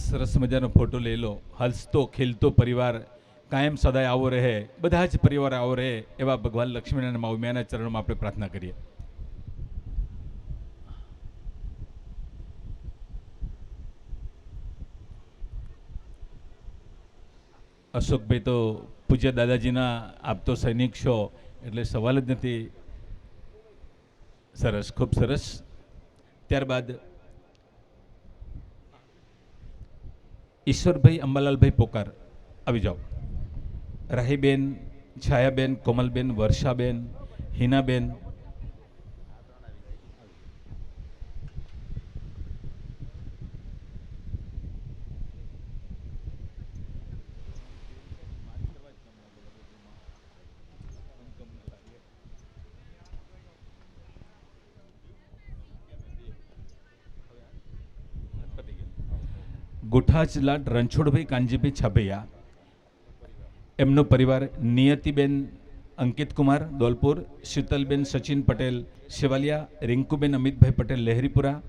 B: સરસ મજાનો ફોટો લઈ લો. હસતો ખેલતો પરિવાર કાયમ સદાય આવો રહે, બધા જ પરિવાર આવો રહે, એવા ભગવાન લક્ષ્મીનારાયણ મા ઉમિયાના ચરણોમાં આપણે પ્રાર્થના કરીએ. અશોકભાઈ તો પૂજ્ય દાદાજીના આપ તો સૈનિક છો એટલે સવાલ જ નથી. સરસ, ખૂબ સરસ. ત્યારબાદ ઈશ્વરભાઈ અંબાલાલભાઈ પોકાર આવી જાઓ. રાહીબેન, છાયાબેન, કોમલબેન, વર્ષાબેન, હિનાબેન, ગુઠાચલાટ રણછોડભાઈ કાનજીભાઈ છાભૈયા, એમનો પરિવાર નિયતિબેન અંકિતકુમાર દોલપુર, શીતલબેન સચિન પટેલ શેવાલિયા, રિંકુબેન અમિતભાઈ પટેલ લહેરીપુરા,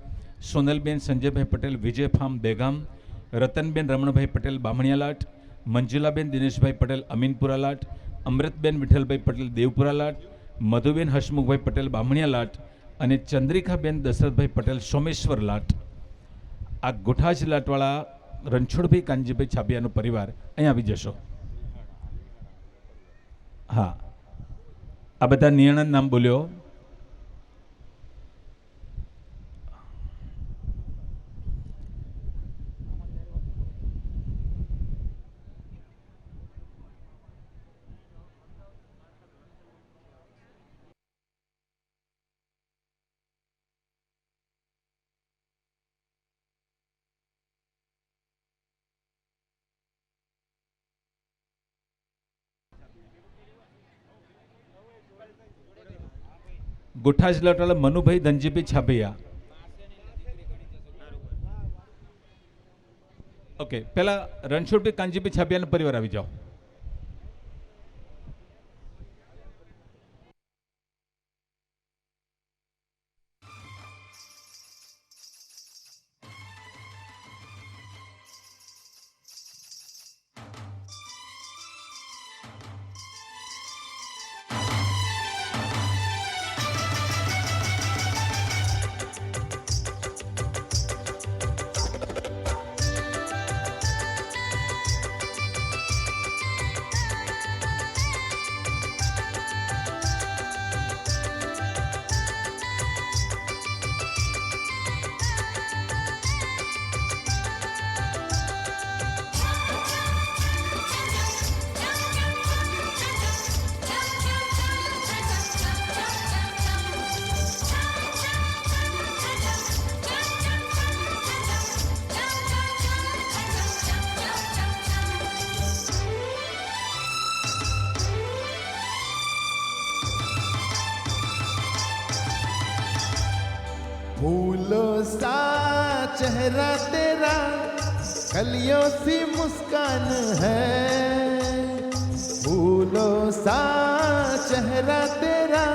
B: સોનલબેન સંજયભાઈ પટેલ વિજય ફાર્મ બેગામ, રતનબેન રમણભાઈ પટેલ બામણિયાલાટ, મંજુલાબેન દિનેશભાઈ પટેલ અમીનપુરાલાટ, અમૃતબેન વિઠ્ઠલભાઈ પટેલ દેવપુરાલાટ, મધુબેન હસમુખભાઈ પટેલ બામણિયાલાટ અને ચંદ્રિકાબેન દશરથભાઈ પટેલ સોમેશ્વરલાટ. આ ગુઠાચલાટવાળા રણછોડભાઈ કાનજીભાઈ છાબિયાનો પરિવાર અહીં આવી જશો. હા, આ બધા નિયણન નામ બોલ્યો. ગુઠાચલાટવાળા મનુભાઈ ધનજીભાઈ છાભૈયા. ઓકે, પહેલા રણછોડભાઈ કાનજીભાઈ છાભૈયાનો પરિવાર આવી જાઓ.
A: फूलों सा चेहरा तेरा, कलियों सी मुस्कान है। फूलों सा चेहरा तेरा,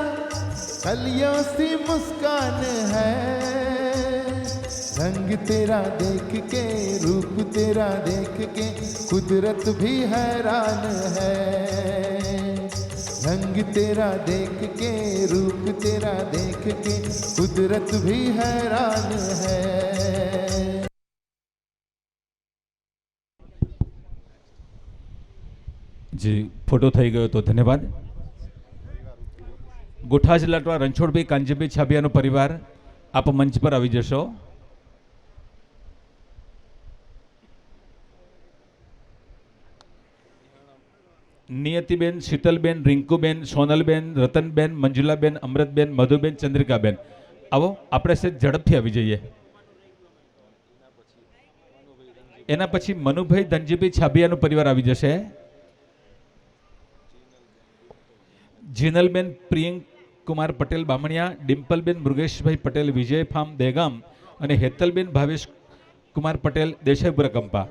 A: कलियों सी मुस्कान है। रंग तेरा देख के, रूप तेरा देख के, कुदरत भी हैरान है। रंग तेरा देख के, रूप तेरा देख के, कुदरत भी हैरान है।
B: જી ફોટો થઈ ગયો તો ધન્યવાદ. ગોઠાજ લાટવા રણછોડભાઈ કાંજીભાઈ છાબિયાનો પરિવાર આપ મંચ પર આવી જશો. નિયતિબેન, શીતલબેન, રિંકુબેન, સોનલબેન, રતનબેન, મંજુલાબેન, અમૃતબેન, મધુબેન, ચંદ્રિકાબેન, આવો આપણે સેજ ઝડપથી આવી જઈએ. એના પછી મનુભાઈ ધનજીભાઈ છાબિયાનો પરિવાર આવી જશે. જીનલબેન પ્રિયંક કુમાર પટેલ બામણિયા, ડિમ્પલબેન મૃગેશભાઈ પટેલ વિજય ફાર્મ દેગામ અને હેતલબેન ભાવેશ કુમાર પટેલ દેસાઈપુરા કંપા.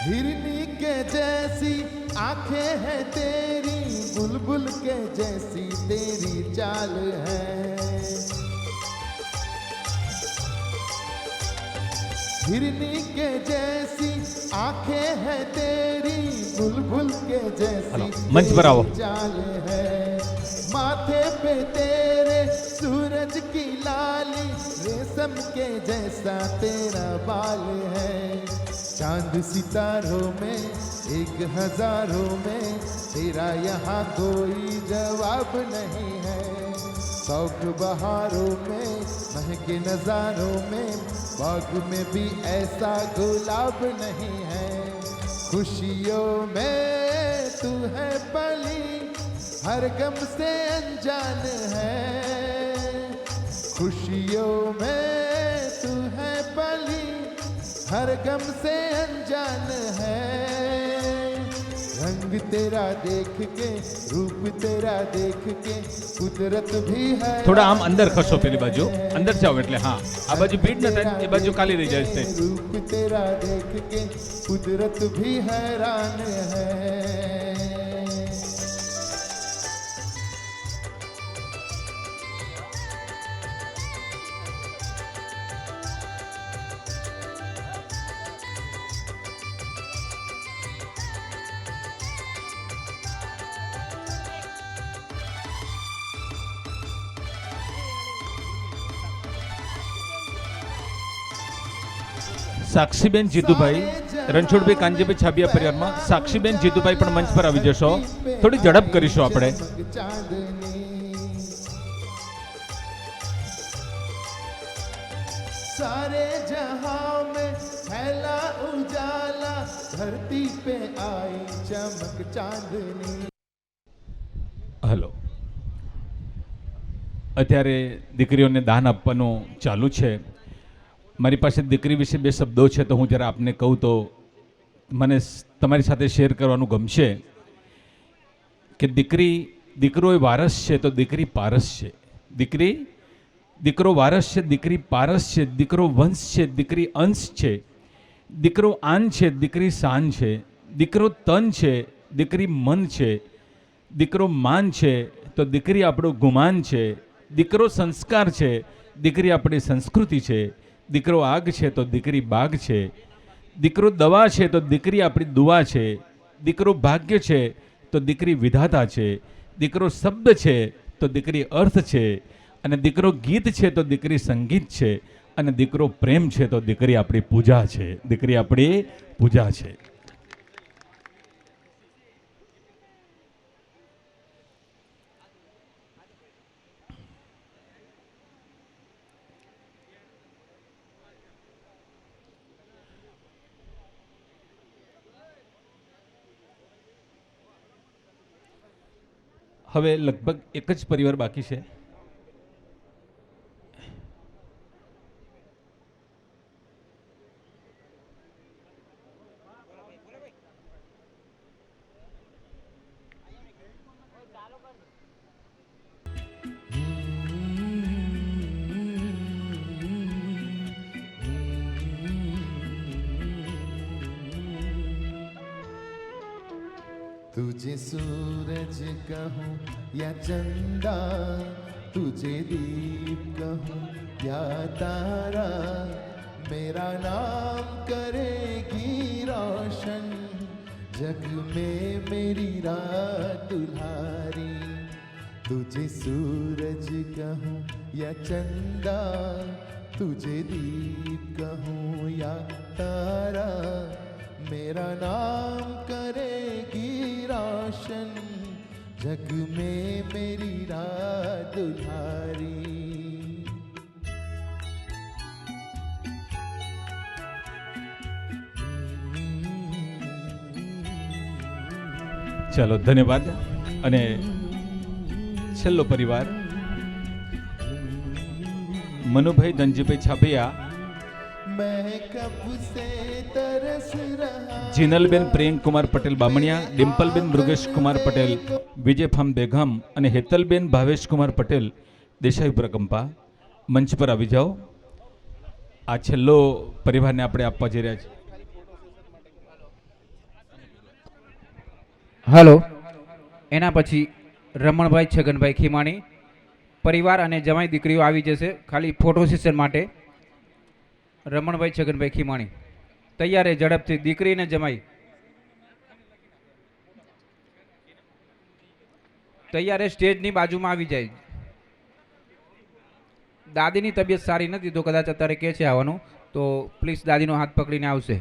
A: हिरनी के जैसी आंखें हैं तेरी, बुलबुल के जैसी तेरी चाल है। हिरनी के जैसी आंखें हैं तेरी, बुलबुल के जैसी
B: मंच पर आओ.
A: तेरी चाल है। माथे पे तेरे सूरज की लाली, रेशम के जैसा तेरा बाल है। चांद सितारों में, एक हजारों में, तेरा यहाँ कोई जवाब नहीं है। शौक बहारों में, महके नजारों में, बाग में भी ऐसा गुलाब नहीं है। खुशियों में तू है पली, हर गम से अनजान है। खुशियों में तू है पली, हर गम से अनजान है। रंग तेरा देख के, रूप तेरा देख के, कुदरत भी है।
B: થોડા આમ અંદર ખસો, પેલી બાજુ અંદર જાઓ એટલે હા, આ બાજુ ભીડ ન થાય, એ બાજુ ખાલી રહી જાય છે.
A: रूप तेरा देख के, कुदरत भी हैरान है।
B: સાક્ષીબેન જીતુભાઈ, રણછોડભાઈ કાંજીભાઈ છાબિયા પરિવારમાં સાક્ષીબેન જીતુભાઈ પણ મંચ પર આવી જશો. થોડી ઝડપ કરીશું આપણે.
A: सारे जहां में फैला उजाला, धरती पे आई चमक चांदनी।
B: હલો, અત્યારે દીકરીઓને દાન આપવાનું ચાલુ છે. મારી પાસે દીકરી વિશે બે શબ્દો છે, તો હું જરા આપને કહું તો મને તમારી સાથે શેર કરવાનું ગમશે કે દીકરો એ વારસ છે તો દીકરી પારસ છે. દીકરો વારસ છે, દીકરી પારસ છે. દીકરો વંશ છે, દીકરી અંશ છે. દીકરો આન છે, દીકરી શાન છે. દીકરો તન છે, દીકરી મન છે. દીકરો માન છે તો દીકરી આપણું ગુમાન છે. દીકરો સંસ્કાર છે, દીકરી આપણી સંસ્કૃતિ છે. દીકરો આગ છે તો દીકરી બાગ છે. દીકરો દવા છે તો દીકરી આપણી દુઆ છે. દીકરો ભાગ્ય છે તો દીકરી વિધાતા છે. દીકરો શબ્દ છે તો દીકરી અર્થ છે. અને દીકરો ગીત છે તો દીકરી સંગીત છે. અને દીકરો પ્રેમ છે તો દીકરી આપણી પૂજા છે. દીકરી આપણી પૂજા છે. હવે લગભગ એક જ પરિવાર બાકી છે.
A: तुझे सूरज कहूँ या चंदा, तुझे दीप कहूँ या तारा, मेरा नाम करेगी रोशन, जग में मेरी रात दुल्हारी. तुझे सूरज कहूँ या चंदा, तुझे दीप कहूँ या तारा, मेरा नाम करेगी रोशन, जग में मेरी रात दुल्हारी.
B: ચાલો ધન્યવાદ. અને છેલ્લો પરિવાર મનુભાઈ ધનજીભાઈ છાભૈયા,
A: मैं कब से तरस रहा,
B: જીનલબેન પ્રિયંકુમાર પટેલ બામણિયા, ડિમ્પલબેન મૃગેશકુમાર પટેલ વિજય ફાર્મ બેગામ અને હેતલબેન ભાવેશકુમાર પટેલ દેસાઈપુરા કંપા, મંચ પર આવી જાઓ. આ છેલ્લો પરિવારને આપણે આપવા જઈ રહ્યા છીએ.
D: હલો. એના પછી રમણભાઈ છગનભાઈ ખીમાણી પરિવાર અને જમાઈ દીકરીઓ આવી જશે ખાલી ફોટો સેશન માટે. રમણભાઈ છગનભાઈ ખીમાણી તૈયાર રહે ઝડપથી. દીકરી ને જમાઈ તૈયાર રહે, સ્ટેજની બાજુમાં આવી જાય. દાદીની તબિયત સારી નથી તો કદાચ અત્યારે કે છે આવવાનું, તો પ્લીઝ દાદીનો હાથ પકડીને આવશે.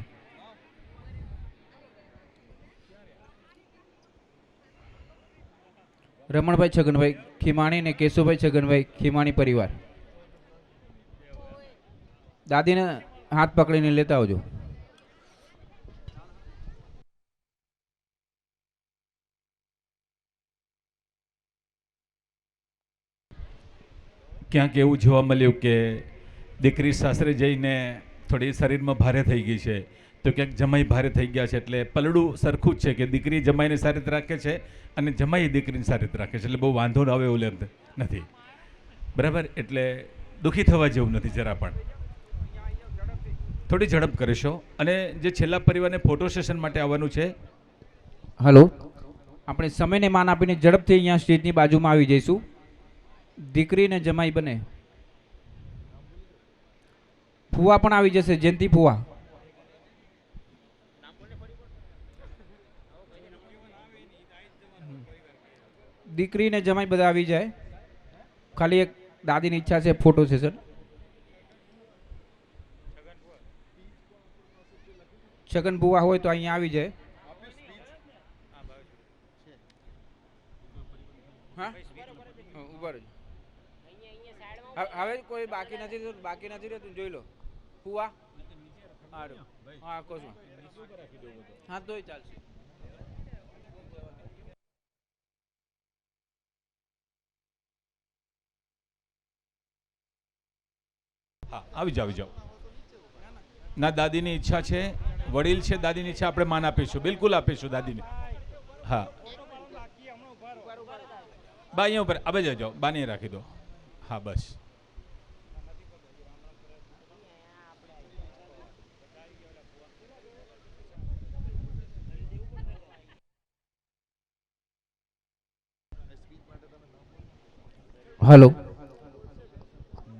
D: રમણભાઈ છગનભાઈ ખીમાણી અને કેશુભાઈ છગનભાઈ ખીમાણી પરિવાર દાદીને હાથ પકડીને લેતા આવજો.
B: ક્યાંક એવું જોવા મળ્યું કે દીકરી સાસરે જઈને થોડી શરીરમાં ભારે થઈ ગઈ છે, તો ક્યાંક જમાઈ ભારે થઈ ગયા છે. એટલે પલડું સરખું જ છે કે દીકરી જમાઈને સારી રીતે રાખે છે અને જમાઈ દીકરીને સારી રીતે રાખે છે. એટલે બહુ વાંધો ન આવે એવું નથી, બરાબર? એટલે દુઃખી થવા જેવું નથી જરા પણ. થોડી ઝડપ કરીશો. અને જે છેલ્લા પરિવારને ફોટો સેશન માટે આવવાનું છે.
D: હલો, આપણે સમયને માન આપીને ઝડપથી અહીંયા સ્ટેજની બાજુમાં આવી જઈશું. દીકરી ને જમાઈ બને. ફુવા પણ આવી જશે, જયંતિ ફુવા. દીકરી ને જમાઈ બધા આવી જાય. ખાલી એક દાદીની ઈચ્છા છે ફોટો સેશન. છગન બુવા હોય તો અહીંયા આવી જાય. હા ઉપર હવે કોઈ બાકી નથી રહેતું, જોઈ લો. ફુવા હા કોશમાં હા તોય ચાલશે.
B: હા આવી જાઓ. ના, દાદીની ઈચ્છા છે, વડીલ છે, દાદીની ઈચ્છા આપણે માન આપીશું, બિલકુલ આપીશું દાદીને. હા બા અહીંયા ઉપર આવે જાઓ, બાને રાખી દો. હા બસ.
D: હલો.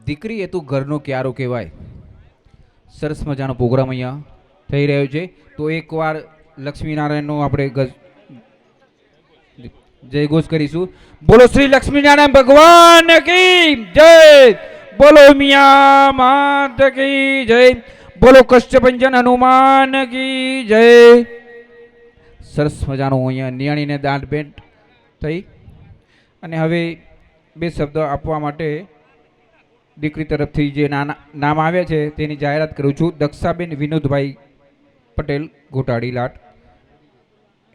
D: દીકરી એ તું ઘરનો ક્યારો કહેવાય. સરસ મજાનો પ્રોગ્રામ અહીંયા થઈ રહ્યો છે. તો એકવાર લક્ષ્મીનારાયણનો આપણે જય ઘોષ કરીશું. બોલો શ્રી લક્ષ્મીનારાયણ ભગવાન કી જય, બોલો મિયા માત કી જય, બોલો કષ્ટભંજન હનુમાન કી જય. સરસ મજાનું અહીંયા નિયાણીને દાંત ભેટ થઈ. અને હવે બે શબ્દ આપવા માટે દીકરી તરફથી જે નામ આવ્યા છે તેની જાહેરાત કરું છું. દક્ષાબેન વિનોદભાઈ પટેલ ઘોટાડીલાટ,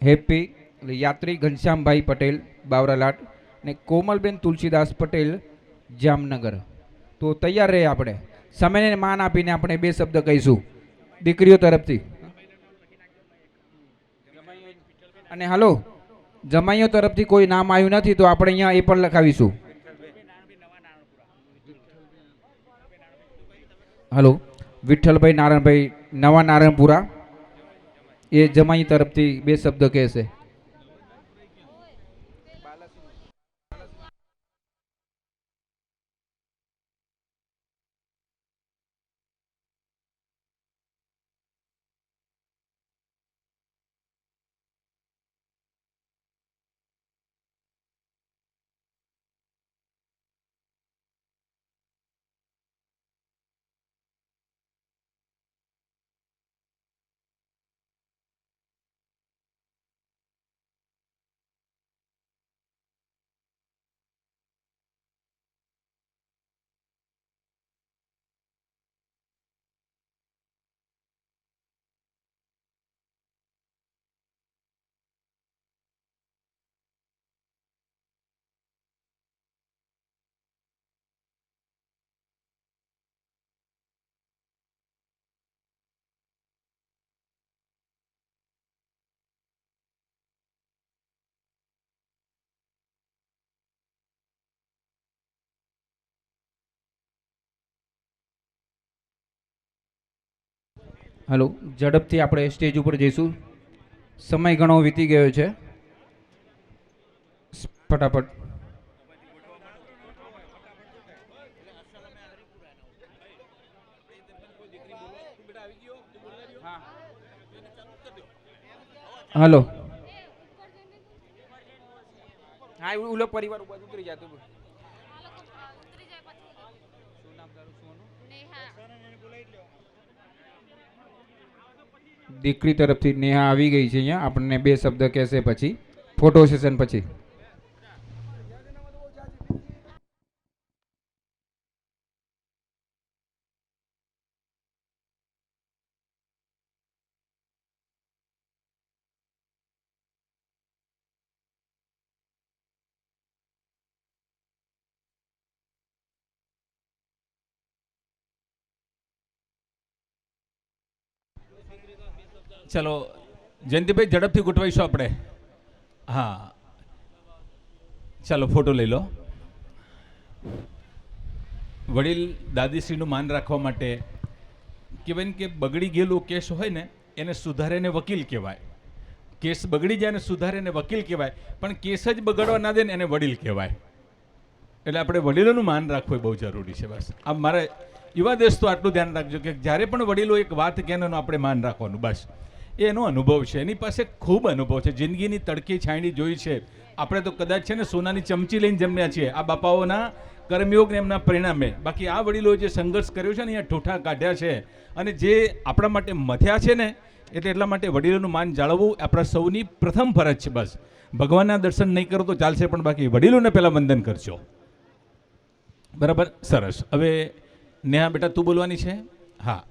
D: હેપી યાત્રી ઘનશ્યામભાઈ પટેલ બાવરાલાટ, અને કોમલબેન તુલસીદાસ પટેલ જામનગર. તો તૈયાર રહે, આપણે સમયને માન આપીને આપણે બે શબ્દ કહીશું દીકરીઓ તરફથી. અને હાલો, જમાઈઓ તરફથી કોઈ નામ આવ્યું નથી તો આપણે અહીંયા એ પણ લખાવીશું. હલો, વિઠ્ઠલભાઈ નારાયણભાઈ નવા નારાયણપુરા, એ જમાઈ તરફથી બે શબ્દ કહેશે. હલો, ઝડપથી આપણે સ્ટેજ ઉપર જઈશું, સમય ઘણો વીતી ગયો છે. ફટાફટ. હલો, હા, ઉલો પરિવાર ઉપર ઉતરી જાય તો દીકરી તરફથી નેહા આવી ગઈ છે અહીંયા, આપણને બે શબ્દ કહેશે પછી ફોટો સેશન પછી.
B: ચલો જયંતિભાઈ ઝડપથી ગોઠવાઈશું આપણે. હા, ચાલો ફોટો લઈ લો. વડીલ દાદીશ્રીનું માન રાખવા માટે કહેવાય ને કે બગડી ગયેલો કેસ હોય ને એને સુધારે ને વકીલ કહેવાય. કેસ બગડી જાય ને સુધારે ને વકીલ કહેવાય, પણ કેસ જ બગડવા ના દે ને એને વડીલ કહેવાય. એટલે આપણે વડીલોનું માન રાખવું એ બહુ જરૂરી છે. બસ આ મારે યુવા દેશ તો આટલું ધ્યાન રાખજો કે જ્યારે પણ વડીલો એક વાત કહે એનું આપણે માન રાખવાનું. બસ એ એનો અનુભવ છે, એની પાસે ખૂબ અનુભવ છે, જિંદગીની તડકી છાંયડી જોઈ છે. આપણે તો કદાચ છે ને સોનાની ચમચી લઈને જમ્યા છીએ આ બાપાઓના કર્મયોગ ને એમના પરિણામે. બાકી આ વડીલોએ જે સંઘર્ષ કર્યો છે ને અહીંયા ઠૂઠા કાઢ્યા છે અને જે આપણા માટે મથ્યા છે ને, એટલે એટલા માટે વડીલોનું માન જાળવવું આપણા સૌની પ્રથમ ફરજ છે. બસ ભગવાનના દર્શન નહીં કરો તો ચાલશે, પણ બાકી વડીલોને પહેલાં વંદન કરજો. બરાબર, સરસ. હવે નેહા બેટા તું બોલવાની છે. હા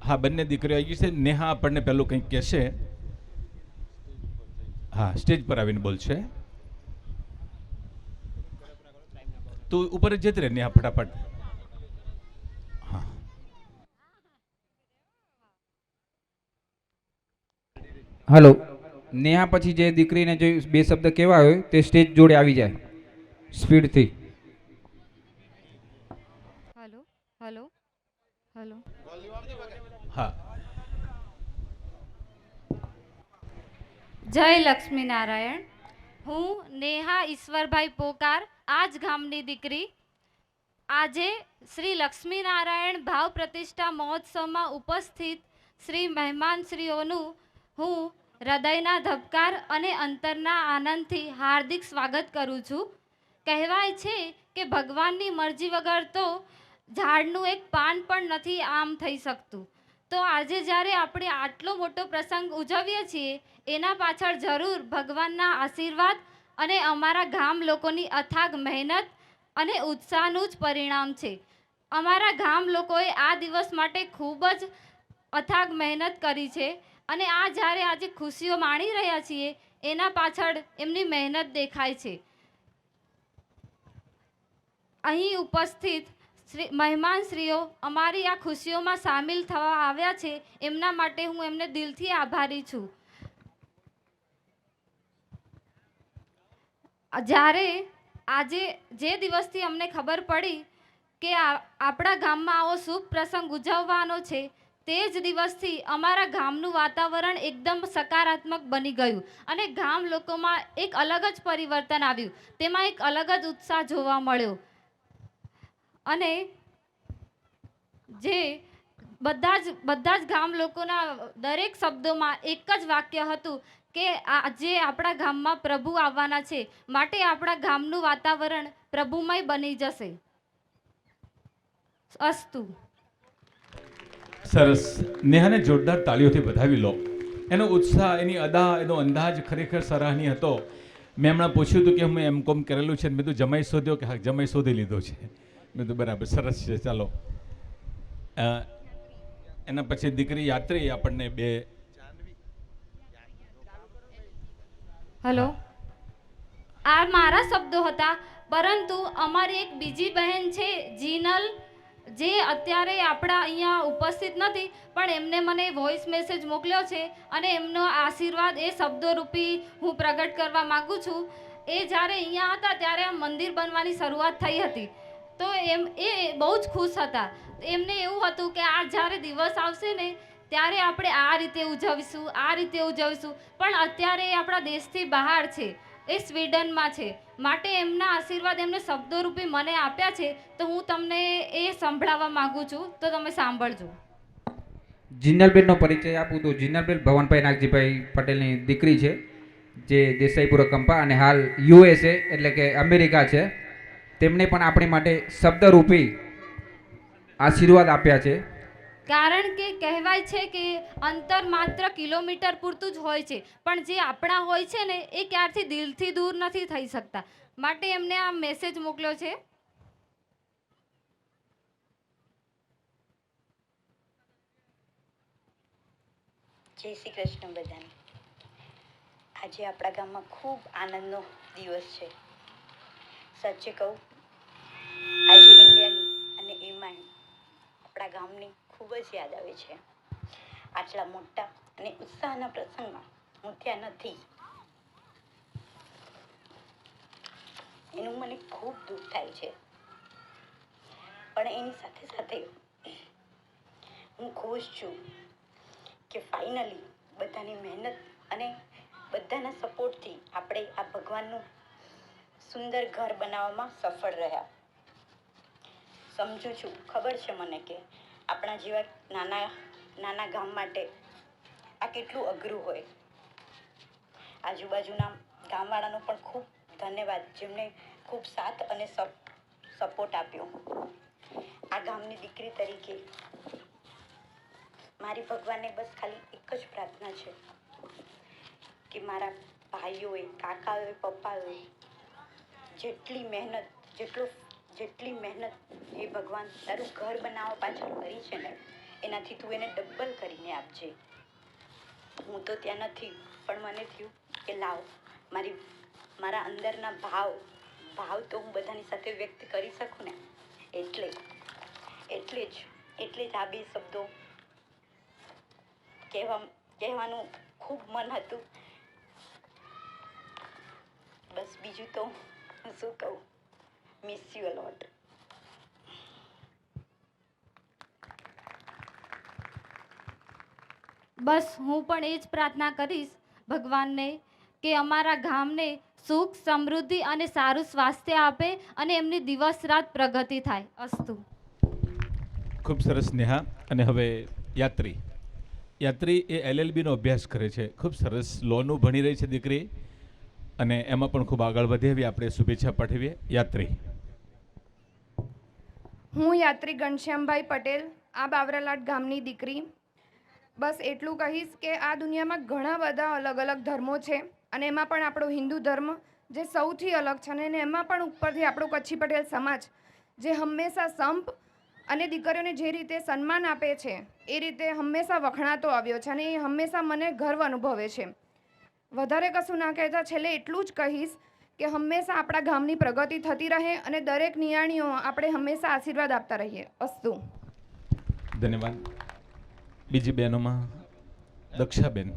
B: હા, બંને દીકરીઓ આવી ગઈ છે. નેહા આપણને પહેલું કંઈક કહેશે. હા, સ્ટેજ પર આવીને બોલશે. તું ઉપર જ જતી રહે નેહા, ફટાફટ. હા,
D: હલો, નેહા પછી જે દીકરીને જે બે શબ્દ કહેવા હોય તે સ્ટેજ જોડે આવી જાય સ્પીડથી.
G: હલો હલો હલો
B: હા.
G: જય લક્ષ્મી નારાયણ. હું નેહા ઈશ્વરભાઈ પોકાર, આ જ ગામની દીકરી. આજે શ્રી લક્ષ્મીનારાયણ ભાવ પ્રતિષ્ઠા મહોત્સવમાં ઉપસ્થિત શ્રી મહેમાનશ્રીઓનું હું હૃદયના ધબકાર અને અંતરના આનંદથી હાર્દિક સ્વાગત કરું છું. કહેવાય છે કે ભગવાનની મરજી વગર તો ઝાડનું એક પાન પણ નથી આમ થઈ શકતું. તો આજે જ્યારે આપણે આટલો મોટો પ્રસંગ ઉજવીએ છીએ એના પાછળ જરૂર ભગવાનના આશીર્વાદ અને અમારા ગામ લોકોની અથાગ મહેનત અને ઉત્સાહનું જ પરિણામ છે. અમારા ગામ લોકોએ આ દિવસ માટે ખૂબ જ અથાગ મહેનત કરી છે અને આ જ્યારે આજે ખુશીઓ માણી રહ્યા છીએ એના પાછળ એમની મહેનત દેખાય છે. અહીં ઉપસ્થિત મહેમાનશ્રીઓ અમારી આ ખુશીઓમાં સામેલ થવા આવ્યા છે, એમના માટે હું એમને દિલથી આભારી છું. જ્યારે આજે જે દિવસથી અમને ખબર પડી કે આપણા ગામમાં આવો શુભ પ્રસંગ ઉજવવાનો છે, તે જ દિવસથી અમારા ગામનું વાતાવરણ એકદમ સકારાત્મક બની ગયું અને ગામ લોકોમાં એક અલગ જ પરિવર્તન આવ્યું. તેમાં એક અલગ જ ઉત્સાહ જોવા મળ્યો અને જે બધા જ ગામ લોકોના દરેક શબ્દોમાં એક જ વાક્ય હતું કે આજે આપણા ગામમાં પ્રભુ આવવાના છે, માટે આપણા ગામનું વાતાવરણ પ્રભુમય બની જશે. અસ્તુ.
B: સરસ. નેહાને જોરદાર તાળીઓથી વધાવી લો. એનો ઉત્સાહ, એની અદા, એનો અંદાજ ખરેખર સરાહનીય હતો. મેં હમણાં પૂછ્યું હતું કે હું M.Com કરેલું છે, મેં તો જમાઈ શોધ્યો કે હા જમાઈ શોધી લીધો છે. મેં તો બરાબર, સરસ છે. ચાલો, એના પછી દીકરી યાત્રી આપણને બે.
G: હેલો, આ મારા શબ્દો હતા, પરંતુ અમારી એક બીજી બહેન છે જીનલ, જે અત્યારે આપણા અહીંયા ઉપસ્થિત નથી, પણ એમને મને વોઇસ મેસેજ મોકલ્યો છે અને એમનો આશીર્વાદ એ શબ્દોરૂપી હું પ્રગટ કરવા માગું છું. એ જ્યારે અહીંયા હતા ત્યારે આ મંદિર બનવાની શરૂઆત થઈ હતી, તો એ બહુ જ ખુશ હતા. એમને એવું હતું કે આ જ્યારે દિવસ આવશે ને ત્યારે આપણે આ રીતે ઉજવીશું, આ રીતે ઉજવીશું, પણ અત્યારે એ આપણા દેશથી બહાર છે, એ સ્વીડનમાં છે, માટે એમના આશીર્વાદ એમને શબ્દોરૂપી મને આપ્યા છે, તો હું તમને એ સંભળાવવા માગું છું, તો તમે સાંભળજો.
D: જિન્નલબેનનો પરિચય આપું તો જિન્નલબેન ભવનભાઈ નાગજીભાઈ પટેલની દીકરી છે, જે દેસાઈપુરા કંપા અને હાલ USA એટલે કે અમેરિકા છે. તેમણે પણ આપણી માટે શબ્દરૂપી આશીર્વાદ આપ્યા છે.
G: કારણ કે કહેવાય છે કે અંતર માત્ર કિલોમીટર પૂરતું જ હોય છે, પણ જે આપણા હોય છે ને એ ક્યારથી દિલથી દૂર નથી થઈ શકતા, માટે એમને આ મેસેજ મોકલ્યો છે.
H: જય શ્રી કૃષ્ણ બધાને. આજે આપણા ગામમાં ખૂબ આનંદનો દિવસ છે. સાચે કહું, આજે ઇન્ડિયાની અને એમાં આપણા ગામની ખૂબ જ યાદ આવે છે. આટલા મોટા અને ઉત્સાહના પ્રસંગમાં હું ત્યાં નથી, એનું મને ખૂબ દુઃખ થાય છે. પણ એની સાથે સાથે હું ખુશ છું કે ફાઇનલી બધાની મહેનત અને બધાના સપોર્ટથી આપણે આ ભગવાનનું સુંદર ઘર બનાવવામાં સફળ રહ્યા. સમજું છું, ખબર છે મને કે આપણા જેવા નાના ગામ માટે આ કેટલું અઘરું હોય. આજુબાજુના ગામવાળાનો પણ ખૂબ ધન્યવાદ, જેમને ખૂબ સાથ અને સપોર્ટ આપ્યો. આ ગામની દીકરી તરીકે મારી ભગવાનને બસ ખાલી એક જ પ્રાર્થના છે કે મારા ભાઈઓએ, કાકાઓએ, પપ્પાઓએ જેટલી મહેનત એ ભગવાન તારું ઘર બનાવવા પાછળ કરી છે ને, એનાથી તું એને ડબલ કરીને આપજે. હું તો ત્યાં નથી, પણ મને થયું કે લાવ મારા અંદરના ભાવ તો હું બધાની સાથે વ્યક્ત કરી શકું ને, એટલે જ આ બે શબ્દો કહેવાનું ખૂબ મન હતું. બસ બીજું તો હું શું કહું. મિસ યુ અ લોટ.
G: બસ હું પણ એ જ પ્રાર્થના કરીશ ભગવાનને કે અમારા ગામને સુખ, સમૃદ્ધિ અને સારું સ્વાસ્થ્ય આપે અને એમની દિવસ રાત પ્રગતિ થાય. અસ્તુ.
B: ખૂબ સરસ નેહા. અને હવે યાત્રી એ LLB નો અભ્યાસ કરે છે. ખૂબ સરસ લોનું ભણી રહી છે દીકરી, અને એમાં પણ ખૂબ આગળ વધે એવી આપણે શુભેચ્છા પાઠવીએ. યાત્રી.
I: હું યાત્રી ઘનશ્યામભાઈ પટેલ, આ બાવરાલાડ ગામની દીકરી. બસ એટલું કહીશ કે આ દુનિયામાં ઘણા બધા અલગ અલગ ધર્મો છે, અને એમાં પણ આપણો હિન્દુ ધર્મ જે સૌથી અલગ છે, અને એમાં પણ ઉપરથી આપણો કચ્છી પટેલ સમાજ જે હંમેશા સંપ અને દીકરીઓને જે રીતે સન્માન આપે છે એ રીતે હંમેશા વખણાતો આવ્યો છે, અને એ હંમેશા મને ગર્વ અનુભવે છે. વધારે કશું ના કહેતા છેલ્લે એટલું જ કહીશ કે હંમેશા આપણા ગામની પ્રગતિ થતી રહે અને દરેક નિયાણીઓ આપણે હંમેશા આશીર્વાદ આપતા રહીએ. અસ્તુ.
B: ધન્યવાદ. બીજી બહેનોમાં દક્ષાબેન.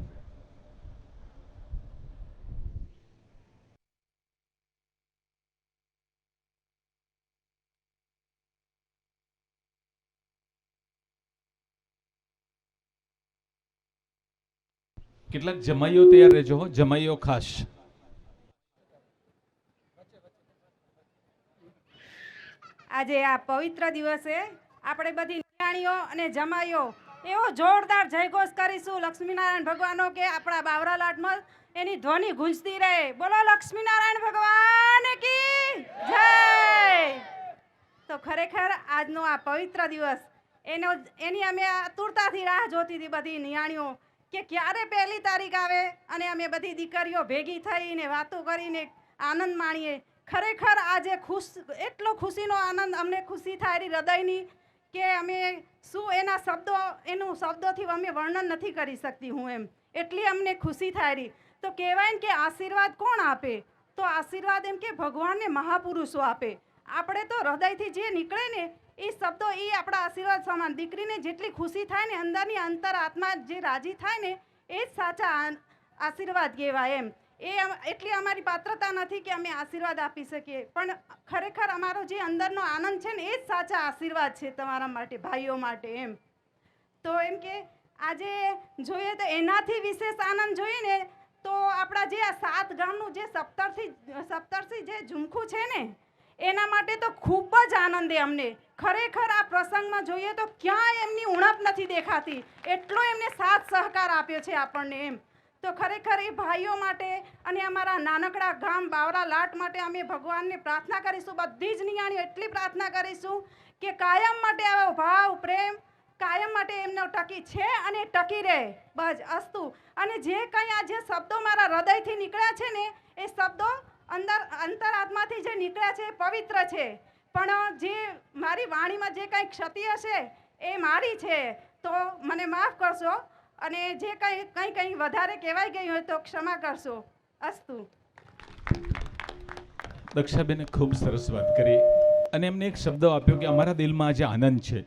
B: કેટલાક જમાઈઓ તૈયાર રહેજો હો, જમાઈઓ ખાસ.
J: આજે આ પવિત્ર દિવસે આપણે બધી નિયાણીઓ અને જમાઈઓ એવો જોરદાર જયઘોષ કરીશું લક્ષ્મીનારાયણ ભગવાનનો કે આપણા બાવરા લાટમાં એની ધ્વનિ ગુંજતી રહે. બોલો લક્ષ્મીનારાયણ ભગવાન કી જય. તો ખરેખર આજનો આ પવિત્ર દિવસ એની અમે આતુરતાથી રાહ જોતી હતી બધી નિયાણીઓ કે ક્યારે 1 તારીખ આવે અને અમે બધી દીકરીઓ ભેગી થઈને વાતો કરીને આનંદ માણીએ. ખરેખર આજે એટલો ખુશીનો આનંદ અમને ખુશી થાય હૃદયની કે અમે શું એનું શબ્દોથી અમે વર્ણન નથી કરી શકતી હું એમ. એટલી અમને ખુશી થાય. તો કહેવાય ને કે આશીર્વાદ કોણ આપે? તો આશીર્વાદ એમ કે ભગવાનને મહાપુરુષો આપે. આપણે તો હૃદયથી જે નીકળે ને એ શબ્દો એ આપણા આશીર્વાદ સમાન. દીકરીને જેટલી ખુશી થાય ને અંદરની અંતર આત્મા જે રાજી થાય ને એ જ સાચા આશીર્વાદ કહેવાય એમ. એટલી અમારી પાત્રતા નથી કે અમે આશીર્વાદ આપી શકીએ, પણ ખરેખર અમારો જે અંદરનો આનંદ છે ને એ જ સાચા આશીર્વાદ છે તમારા માટે, ભાઈઓ માટે એમ. તો એમ કે આજે જોઈએ તો એનાથી વિશેષ આનંદ જોઈએ ને તો આપણા જે આ 7 ગામનું જે સપ્તર્ષી જે ઝુમખું છે ને એના માટે તો ખૂબ જ આનંદ છે અમને. ખરેખર આ પ્રસંગમાં જોઈએ તો ક્યાંય એમની ઉણપ નથી દેખાતી, એટલો એમને સાથ સહકાર આપ્યો છે આપણને એમ. તો ખરેખર એ ભાઈઓ માટે અને અમારા નાનકડા ગામ બાવરા લાટ માટે અમે ભગવાનને પ્રાર્થના કરીશું. બધી જ નિયાણીઓ એટલી પ્રાર્થના કરીશું કે કાયમ માટે આવો ભાવ પ્રેમ કાયમ માટે એમનો ટકી છે અને ટકી રહે. બસ અસ્તુ. અને જે કંઈ આ જે શબ્દો મારા હૃદયથી નીકળ્યા છે ને એ શબ્દો અંતરાત્માથી જે નીકળ્યા છે એ પવિત્ર છે, પણ જે મારી વાણીમાં જે કંઈ ક્ષતિ હશે એ મારી છે, તો મને માફ કરશો અને જે કંઈ વધારે કહેવાય ગઈ હોય તો ક્ષમા કરશો. અસ્તુ.
B: દક્ષાબેને ખૂબ સરસ વાત કરી અને એમને એક શબ્દ આપ્યો કે અમારા દિલમાં આજે આનંદ છે.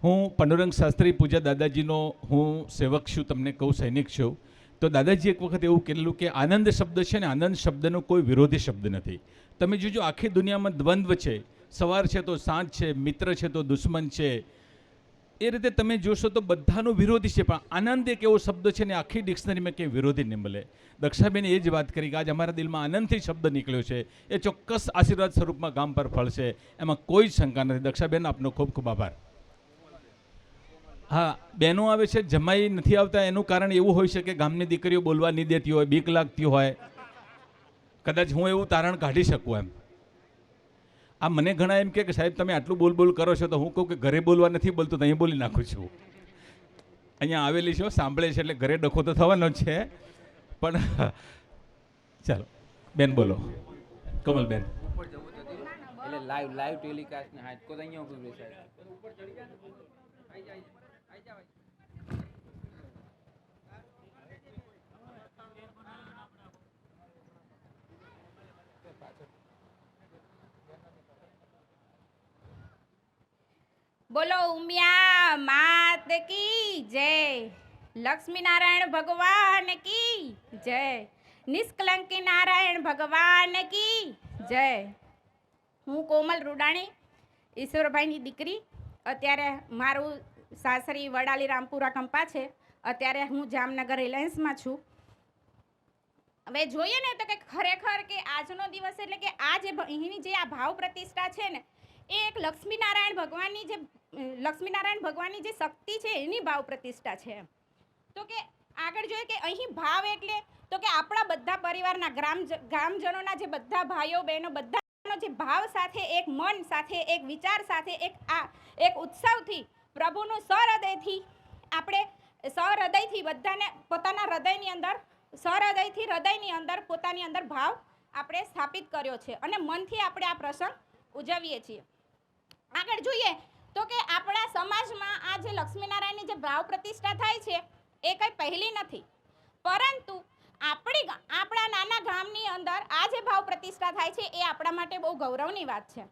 B: હું પાંડુરંગ શાસ્ત્રી પૂજા દાદાજીનો હું સેવક છું, તમને કહું સૈનિક છું. તો દાદાજી એક વખત એવું કહેલું કે આનંદ શબ્દ છે ને, આનંદ શબ્દનો કોઈ વિરોધી શબ્દ નથી. તમે જોજો આખી દુનિયામાં દ્વંદ્વ છે, સવાર છે તો સાંજ છે, મિત્ર છે તો દુશ્મન છે. એ રીતે તમે જોશો તો બધાનો વિરોધી છે, પણ આનંદ એક એવો શબ્દ છે ને આખી ડિક્શનરીમાં કે વિરોધી નહીં મળે. દક્ષાબેને એ જ વાત કરી કે આજે અમારા દિલમાં આનંદથી શબ્દ નીકળ્યો છે, એ ચોક્કસ આશીર્વાદ સ્વરૂપમાં ગામ પર ફળશે, એમાં કોઈ શંકા નથી. દક્ષાબેન આપનો ખૂબ ખૂબ આભાર. હા, બહેનો આવે છે, જમાઈ નથી આવતા એનું કારણ એવું હોઈ શકે ગામની દીકરીઓ બોલવા નહીં દેતી હોય, બીક લાગતી હોય, કદાચ હું એવું તારણ કાઢી શકું એમ. આ મને ઘણા એમ કે સાહેબ તમે આટલું બોલ કરો છો, તો હું કહું કે ઘરે બોલવા નથી બોલતો તો અહીં બોલી નાખું છું. અહીંયા આવેલી છો, સાંભળે છે એટલે ઘરે ડખો તો થવાનો જ છે. પણ ચાલો બેન બોલો. કમલબેન.
D: એટલે લાઈવ ટેલિકાસ્ટ ને હાથ કો અહીંયા ઉપર બેસાય.
K: બોલો ઉમિયા માત કી જય, લક્ષ્મીનારાયણ ભગવાન કી જય, નિષ્કલંકી નારાયણ ભગવાન કી જય. હું કોમલ રૂડાણી, ઈશ્વરભાઈની દીકરી. અત્યારે મારું સાસરી વડાલી રામપુરા કંપા છે. અત્યારે હું જામનગર રિલાયન્સમાં છું. હવે જોઈએ ને તો કે ખરેખર કે આજનો દિવસ એટલે કે આ જે અહીંની જે આ ભાવ પ્રતિષ્ઠા છે ને એ એક લક્ષ્મીનારાયણ ભગવાનની જે શક્તિ છે એની ભાવ પ્રતિષ્ઠા છે. તો કે આગળ જોઈએ કે અહીં ભાવ એટલે તો કે આપણા બધા પરિવારના ગ્રામજનોના જે બધા ભાઈઓ બહેનો બધાનો જે ભાવ સાથે એક મન સાથે એક વિચાર સાથે એક ઉત્સવથી પ્રભુનું સહૃદયથી બધાને પોતાના હૃદયની અંદર પોતાની અંદર ભાવ આપણે સ્થાપિત કર્યો છે અને મનથી આપણે આ પ્રસંગ ઉજવીએ છીએ. આગળ જોઈએ તો કે આપણા સમાજમાં આ જે લક્ષ્મીનારાયણની જે ભાવ પ્રતિષ્ઠા થાય છે એ કંઈ પહેલી નથી, પરંતુ આપણા નાના ગામની અંદર આ જે ભાવ પ્રતિષ્ઠા થાય છે એ આપણા માટે બહુ ગૌરવની વાત છે.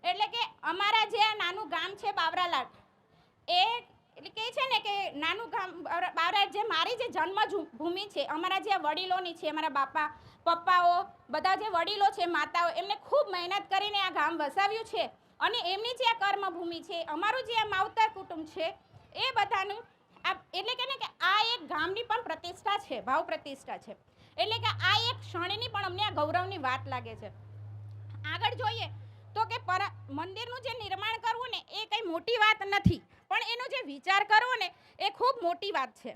K: એટલે કે અમારા જે આ નાનું ગામ છે બાવરાલાટ, એ એટલે કે છે ને કે નાનું ગામ બાવરાલાટ જે મારી જે જન્મભૂમિ છે, અમારા જે વડીલોની છે, અમારા બાપા પપ્પાઓ બધા જે વડીલો છે, માતાઓ, એમને ખૂબ મહેનત કરીને આ ગામ વસાવ્યું છે અને એમની જે આ કર્મભૂમિ છે, અમારું જે આ માવતર કુટુંબ છે, એ બધાનું એટલે કે ને કે આ એક ગામની પણ પ્રતિષ્ઠા છે, ભાવ પ્રતિષ્ઠા છે. એટલે કે આ એક ક્ષણની પણ અમને આ ગૌરવની વાત લાગે છે. આગળ જોઈએ તો કે મંદિરનું જે નિર્માણ કરવું ને એ કંઈ મોટી વાત નથી, પણ એનો જે વિચાર કરવો ને એ ખૂબ મોટી વાત છે.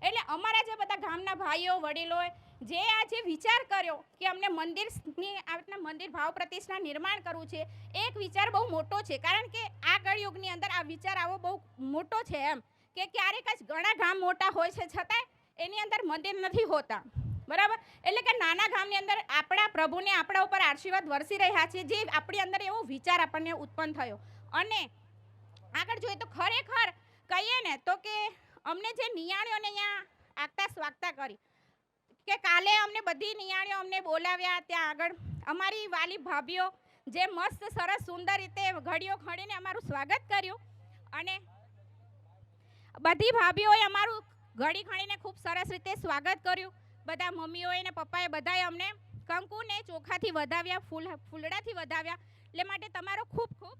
K: એટલે અમારા જે બધા ગામના ભાઈઓ વડીલોએ જે આ જે વિચાર કર્યો કે અમને મંદિરની આ રીતના મંદિર ભાવ પ્રતિષ્ઠા નિર્માણ કરવું છે, એક વિચાર બહુ મોટો છે. કારણ કે આ કળયુગની અંદર આ વિચાર આવો બહુ મોટો છે એમ કે ક્યારેક જ ઘણા ગામ મોટા હોય છે છતાંય એની અંદર મંદિર નથી હોતા, બરાબર. એટલે કે નાના ગામની અંદર આપણા પ્રભુને આપણા ઉપર આશીર્વાદ વરસી રહ્યા છે, જે આપણી અંદર એવો વિચાર આપણને ઉત્પન્ન થયો. અને આગળ જોઈએ તો ખરેખર કહીએ ને તો કે અમને જે નિયાણીઓને અહીંયા આગતા સ્વાગતા કરી કે કાલે અમને બધી નિયાણીઓ અમને બોલાવ્યા ત્યાં આગળ, અમારી વાલી ભાભીઓ જે મસ્ત સરસ સુંદર રીતે ઘડીઓ ખડીને અમારું સ્વાગત કર્યું અને બધી ભાભીઓએ અમારું ઘડી ખણીને ખૂબ સરસ રીતે સ્વાગત કર્યું. બધા મમ્મીઓએ ને પપ્પાએ બધાએ અમને કંકુને ચોખાથી વધાવ્યા, ફૂલડાથી વધાવ્યા. એટલે માટે તમારો ખૂબ ખૂબ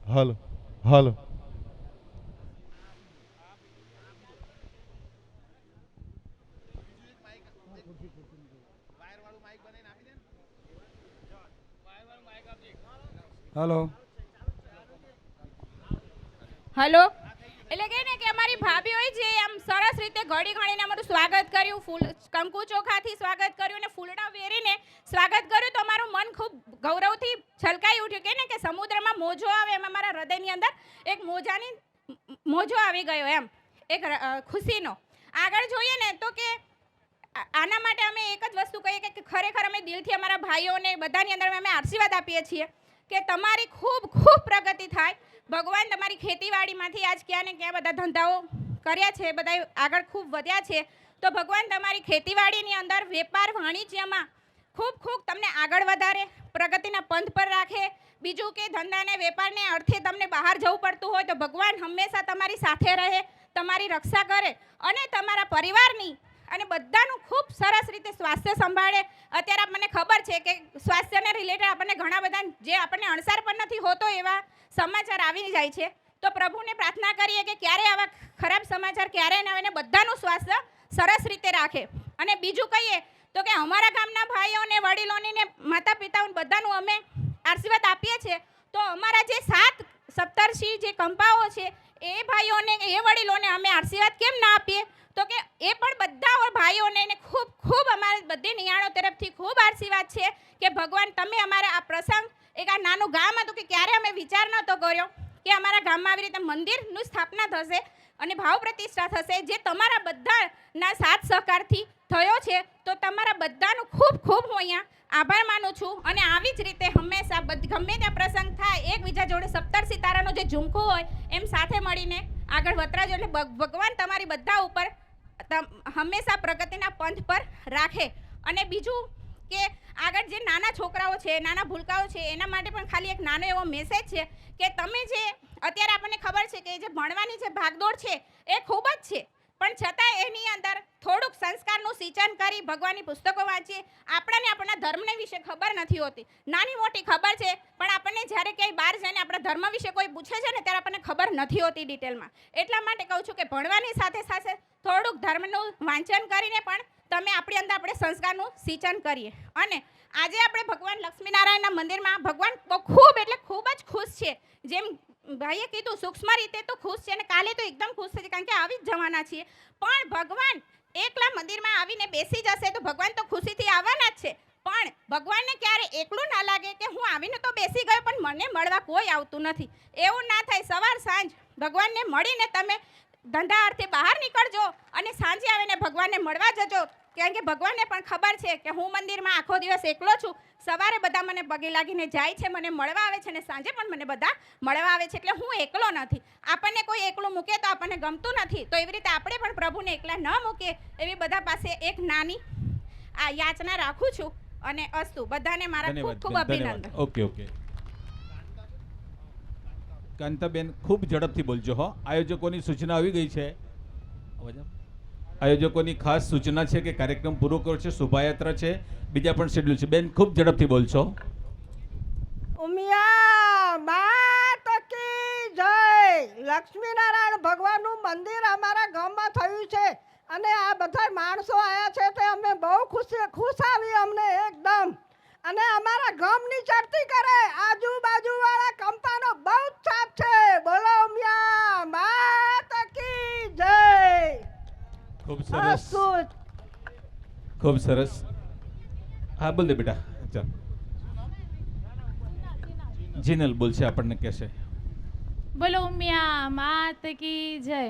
A: હલો હલો
D: હલો
K: હલો. એટલે કે ને કે અમારી ભાભીઓએ જે આમ સરસ રીતે ઘડી ઘણીને અમારું સ્વાગત કર્યું, કંકુ ચોખાથી સ્વાગત કર્યું અને ફૂલડા વેરીને સ્વાગત કર્યું, તો અમારું મન ખૂબ ગૌરવથી છલકાઈ ઉઠ્યું. કે ને કે સમુદ્રમાં મોજો આવે એમ અમારા હૃદયની અંદર એક મોજો આવી ગયો એમ, એક ખુશીનો. આગળ જોઈએ ને તો કે આના માટે અમે એક જ વસ્તુ કહીએ કે ખરેખર અમે દિલથી અમારા ભાઈઓને બધાની અંદર અમે આશીર્વાદ આપીએ છીએ કે તમારી ખૂબ ખૂબ પ્રગતિ થાય. ભગવાન તમારી ખેતીવાડીમાંથી આજ ક્યાં ને ક્યાં બધા ધંધાઓ કર્યા છે, બધા આગળ ખૂબ વધ્યા છે, તો ભગવાન તમારી ખેતીવાડીની અંદર વેપાર વાણિજ્યમાં ખૂબ ખૂબ તમને આગળ વધારે, પ્રગતિના પંથ પર રાખે. બીજું કે ધંધાને વેપારને અર્થે તમને બહાર જવું પડતું હોય તો ભગવાન હંમેશા તમારી સાથે રહે, તમારી રક્ષા કરે અને તમારા પરિવારની અને બધાનું ખૂબ સરસ રીતે સ્વાસ્થ્ય સંભાળે. અત્યારે આપણને ખબર છે કે સ્વાસ્થ્યને રિલેટેડ આપણને ઘણા બધા જે આપણને અણસાર પણ નથી હોતો એવા સમાચાર આવી જાય છે. તો પ્રભુને પ્રાર્થના કરીએ કે ક્યારે આવા ખરાબ સમાચાર ક્યારે ન આવે ને બધાનું સ્વાસ્થ્ય સરસ રીતે રાખે. અને બીજું કહીએ તો કે અમારા ગામના ભાઈઓને વડીલોને ને માતા પિતાઓને બધાનું અમે આશીર્વાદ આપીએ છીએ. તો અમારા જે 7 સપ્તર્ષિ જે કંપાઓ છે એ ભાઈઓને એ વડીલોને અમે આશીર્વાદ કેમ ના આપીએ? તો કે એ પણ બધા ભાઈઓને ખૂબ ખૂબ અમારા બધી નિયાણો તરફથી ખૂબ આશીર્વાદ છે કે ભગવાન તમે અમારા આ પ્રસંગ, એક આ નાનું ગામ હતું કે ક્યારે અમે વિચાર નહોતો કર્યો કે અમારા ગામમાં આવી રીતે મંદિરનું સ્થાપના થશે અને ભાવ પ્રતિષ્ઠા થશે, જે તમારા બધાના સાથ સહકારથી થયો છે. તો તમારા બધાનું ખૂબ ખૂબ હું અહીંયા આભાર માનું છું. અને આવી જ રીતે હંમેશા ગમે ત્યાં પ્રસંગ થાય એકબીજા જોડે સપ્તર સિતારાનો જે ઝુમખું હોય એમ સાથે મળીને આગળ વધરાજો. એટલે ભગવાન તમારી બધા ઉપર હંમેશા પ્રગતિના પંથ પર રાખે. અને બીજું કે આગળ જે નાના છોકરાઓ છે, નાના ભૂલકાઓ છે, એના માટે પણ ખાલી એક નાનો એવો મેસેજ છે કે તમે જે અત્યારે આપણને ખબર છે કે જે ભણવાની જે ભાગદોડ છે એ ખૂબ જ છે, પણ છતાં એની અંદર થોડુંક સંસ્કારનું સિંચન કરી ભગવાનની પુસ્તકો વાંચીએ. આપણને આપણા ધર્મને વિશે ખબર નથી હોતી, નાની મોટી ખબર છે, પણ આપણને જ્યારે ક્યાંય બહાર જઈને આપણા ધર્મ વિશે કોઈ પૂછે છે ને ત્યારે આપણને ખબર નથી હોતી ડિટેલમાં. એટલા માટે કહું છું કે ભણવાની સાથે સાથે થોડુંક ધર્મનું વાંચન કરીને પણ તમે આપણી અંદર આપણે સંસ્કારનું સિંચન કરીએ. અને આજે આપણે ભગવાન લક્ષ્મીનારાયણના મંદિરમાં ભગવાન ખૂબ એટલે ખૂબ જ ખુશ છે. જેમ ભાઈએ કીધું સૂક્ષ્મ રીતે તો ખુશ છે અને કાલે તો એકદમ ખુશ છે કારણ કે આવી જ જવાના છીએ. પણ ભગવાન એકલા મંદિરમાં આવીને બેસી જશે તો ભગવાન તો ખુશીથી આવવાના જ છે. પણ ભગવાનને ક્યારે એકલું ના લાગે કે હું આવીને તો બેસી ગયો પણ મને મળવા કોઈ આવતું નથી. એવું ના થાય. સવાર સાંજ ભગવાનને મળીને તમે ધંધા અર્થે બહાર નીકળજો અને સાંજે આવીને ભગવાનને મળવા જજો. કારણ કે ભગવાનને પણ ખબર છે કે હું મંદિરમાં આખો દિવસ એકલો છું. સવારે બધા મને પગે લાગીને જાય છે, મને મળવા આવે છે અને સાંજે પણ મને બધા મળવા આવે છે. એટલે હું એકલો નથી. આપણને કોઈ એકલું મૂકે તો આપણને ગમતું નથી. તો એવી રીતે આપણે પણ પ્રભુને એકલા ન મૂકે એવી બધા પાસે એક નાની આ યાચના રાખું છું. અને અસ્તુ બધાને મારા ખૂબ ખૂબ અભિનંદન.
B: ઓકે. કાંતાબેન ખૂબ ઝડપથી બોલજો હો. આયોજકોની સૂચના આવી ગઈ છે. આયોજકોની ખાસ સૂચના છે કે કાર્યક્રમ પૂરો કરશે, શોભાયાત્રા છે, બીજા પણ શેડ્યુલ છે. બેન ખૂબ ઝડપથી બોલશો.
J: ઉમિયા માત કી જય. લક્ષ્મીનારાયણ ભગવાનનું મંદિર અમારા ગામમાં થયું છે અને આ બધા માણસો આવ્યા છે તે અમને બહુ ખુશ આવી અમને એકદમ. અને અમારા ગામની ચડતી કરે આજુબાજુવાળા કંપાનો બહુ જ સાથ છે. બોલો ઉમિયા માત કી જય.
B: ખૂબ સરસ, ખૂબ સરસ. હા બોલ દે બેટા. ચાલ જીનલ બોલશે, આપણને કહેશે.
G: બોલો ઉમિયા માત કી જય.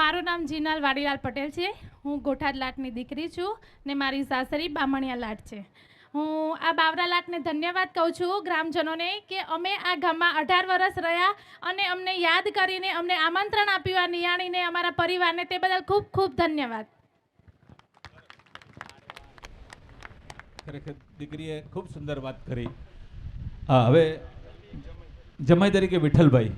G: મારું નામ જીનલ વાડીલાલ પટેલ છે. હું ગોઠાદ લાટની દીકરી છું ને મારી સાસરી બામણિયા લાટ છે. હું આ બાવરા લાટને ધન્યવાદ કહું છું ગ્રામજનોને કે અમે આ ગામમાં 18 વર્ષ રહ્યા અને અમને યાદ કરીને અમને આમંત્રણ આપ્યું આ નિયાણીને, અમારા પરિવારને. તે બદલ ખૂબ ખૂબ ધન્યવાદ.
B: ખરેખર દીકરીએ ખૂબ સુંદર વાત કરી. હા, હવે જમાઈ તરીકે વિઠ્ઠલભાઈ.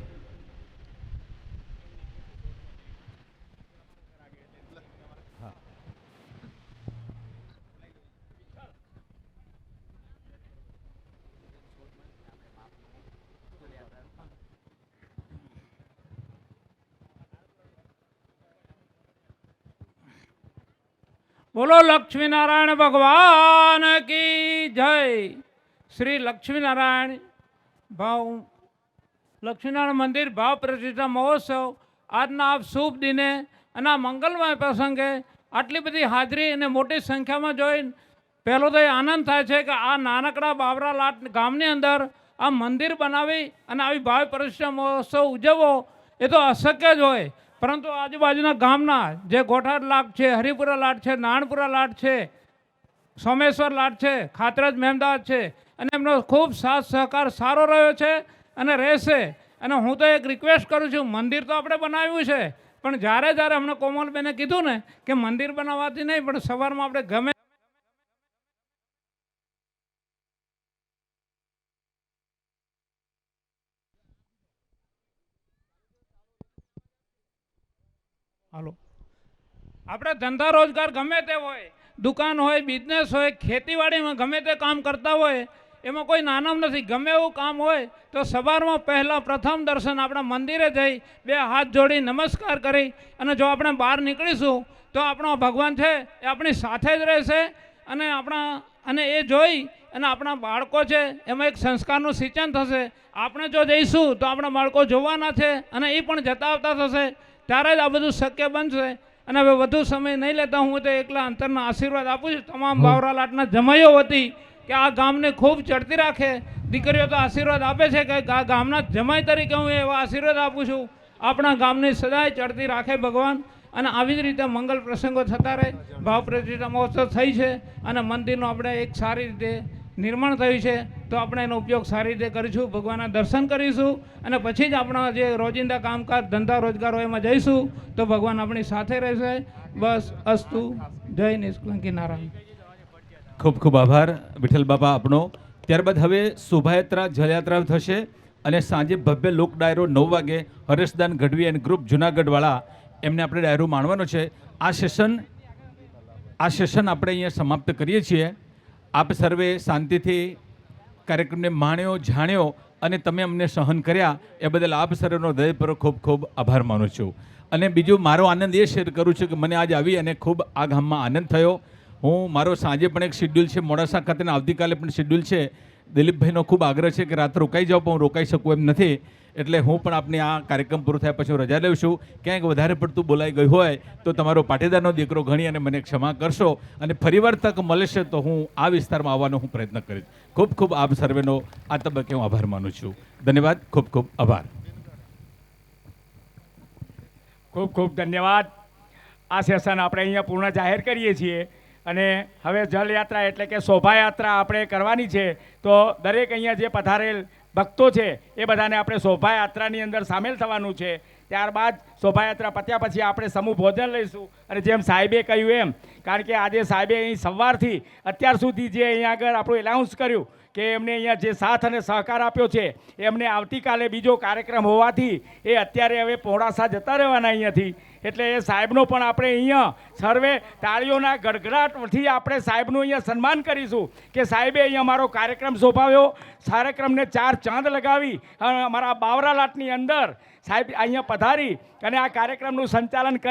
D: બોલો લક્ષ્મીનારાયણ ભગવાન કી જય. શ્રી લક્ષ્મીનારાયણ લક્ષ્મીનારાયણ મંદિર ભાવ પ્રતિષ્ઠા મહોત્સવ આજના આપ શુભ દિને અને આ મંગલમય પ્રસંગે આટલી બધી હાજરી અને મોટી સંખ્યામાં જોઈને પહેલો તો એ આનંદ થાય છે કે આ નાનકડા બાવરા લાટ ગામની અંદર આ મંદિર બનાવી અને આવી ભાવ પ્રતિષ્ઠા મહોત્સવ ઉજવવો એ તો અશક્ય જ હોય. પરંતુ આજુબાજુના ગામના જે ગોઠાદ લાટ છે, હરિપુરા લાટ છે, નાણપુરા લાટ છે, સોમેશ્વર લાટ છે, ખાતરજ મહેમદાવાદ છે અને એમનો ખૂબ સાથ સહકાર સારો રહ્યો છે અને રહેશે. અને હું તો એક રિક્વેસ્ટ કરું છું, મંદિર તો આપણે બનાવ્યું છે પણ જ્યારે હમણાં કોમલબેને કીધું ને કે મંદિર બનાવવાથી નહીં પણ સવારમાં આપણે ગમે હાલો આપણે ધંધા રોજગાર ગમે તે હોય, દુકાન હોય, બિઝનેસ હોય, ખેતીવાડીમાં ગમે તે કામ કરતા હોય એમાં કોઈ નાનામ નથી. ગમે એવું કામ હોય તો સવારમાં પહેલાં પ્રથમ દર્શન આપણા મંદિરે જઈ 2 હાથ જોડી નમસ્કાર કરી અને જો આપણે બહાર નીકળીશું તો આપણો ભગવાન છે એ આપણી સાથે જ રહેશે. અને એ જોઈ અને આપણા બાળકો છે એમાં એક સંસ્કારનું સિંચન થશે. આપણે જો જઈશું તો આપણા બાળકો જોવાના છે અને એ પણ જતા આવતા થશે. ત્યારે જ આ બધું શક્ય બનશે. અને હવે વધુ સમય નહીં લેતા હું તો એકલા અંતરના આશીર્વાદ આપું છું તમામ બાવરા લાટના જમાઈઓ વતી કે આ ગામને ખૂબ ચડતી રાખે. દીકરીઓ તો આશીર્વાદ આપે છે કે આ ગામના જમાઈ તરીકે હું એવા આશીર્વાદ આપું છું. આપણા ગામની સદાય ચડતી રાખે ભગવાન. અને આવી જ રીતે મંગલ પ્રસંગો થતા રહે. ભાવ પ્રતિષ્ઠા મહોત્સવ થઈ છે અને મંદિરનું આપણે એક સારી રીતે નિર્માણ થયું છે તો આપણે એનો ઉપયોગ સારી રીતે કરીશું. ભગવાનના દર્શન કરીશું અને પછી જ આપણા જે રોજિંદા કામકાજ ધંધા રોજગાર હોય એમાં જઈશું તો ભગવાન આપણી સાથે રહેશે. બસ અસ્તુ. જય નિષ્કલંકી નારાયણ.
B: ખૂબ ખૂબ આભાર વિઠ્ઠલ બાપા આપણો. ત્યારબાદ હવે શોભાયાત્રા જલયાત્રા થશે અને સાંજે ભવ્ય લોક ડાયરો 9 વાગે હરેશદાન ગઢવી એન્ડ ગ્રુપ જુનાગઢવાળા એમને આપણે ડાયરો માણવાનો છે. આ સેશન આપણે અહીંયા સમાપ્ત કરીએ છીએ. આપ સર્વે શાંતિથી કાર્યક્રમને માણ્યો, જાણ્યો અને તમે અમને સહન કર્યા એ બદલ આપ સર્વેનો હૃદયપૂર્વક ખૂબ ખૂબ આભાર માનું છું. અને બીજું મારો આનંદ એ શેર કરું છું કે મને આજ આવી અને ખૂબ આ ગામમાં આનંદ થયો. મારો સાંજે પણ એક શેડ્યુલ છે મોડાસા ખાતે, આવતીકાલે પણ શેડ્યુલ છે દિલીપભાઈનો ખૂબ આગ્રહ છે કે રાત રોકાઈ જાઓ, પણ હું રોકાઈ શકું એમ નથી. એટલે હું પણ આપની આ કાર્યક્રમ પૂરો થયા પછી હું રજા લઉં છું. ક્યાંક વધારે પડતું બોલાઈ ગયું હોય તો તમારો પાટીદારનો દીકરો ગણી અને મને ક્ષમા કરશો, અને ફરીવાર તક મળશે તો હું આ વિસ્તારમાં આવવાનો હું પ્રયત્ન કરીશ. ખૂબ ખૂબ આપ સર્વેનો આ તબક્કે હું આભાર માનું છું. ધન્યવાદ, ખૂબ ખૂબ આભાર.
L: ખૂબ ખૂબ ધન્યવાદ. આ સેશન આપણે અહીંયા પૂર્ણ જાહેર કરીએ છીએ અને હવે જલયાત્રા એટલે કે શોભાયાત્રા આપણે કરવાની છે. તો દરેક અહીંયા જે પધારેલ ભક્તો છે એ બધાને આપણે શોભાયાત્રાની અંદર સામેલ થવાનું છે. ત્યારબાદ શોભાયાત્રા પત્યા પછી આપણે સમૂહ ભોજન લઈશું. અને જેમ સાહેબે કહ્યું એમ, કારણ કે આજે સાહેબે અહીં સવારથી અત્યાર સુધી જે અહીંયા આગળ આપણું એનાઉન્સ કર્યું કે એમને અહીંયા જે સાથ અને સહકાર આપ્યો છે, એમને આવતીકાલે બીજો કાર્યક્રમ હોવાથી એ અત્યારે હવે પોણાસા જતા રહેવાના અહીંયાથી. એટલે એ સાહેબનો પણ આપણે અહીંયા સર્વે તાળીઓના ગડગડાટથી આપણે સાહેબનું અહીંયા સન્માન કરીશું કે સાહેબે અહીંયા અમારો કાર્યક્રમ શોભાવ્યો. કાર્યક્રમને 4 ચાંદ લગાવી અમારા બાવરાલાટની અંદર સાહેબ અહીંયા પધારી અને આ કાર્યક્રમનું સંચાલન કરી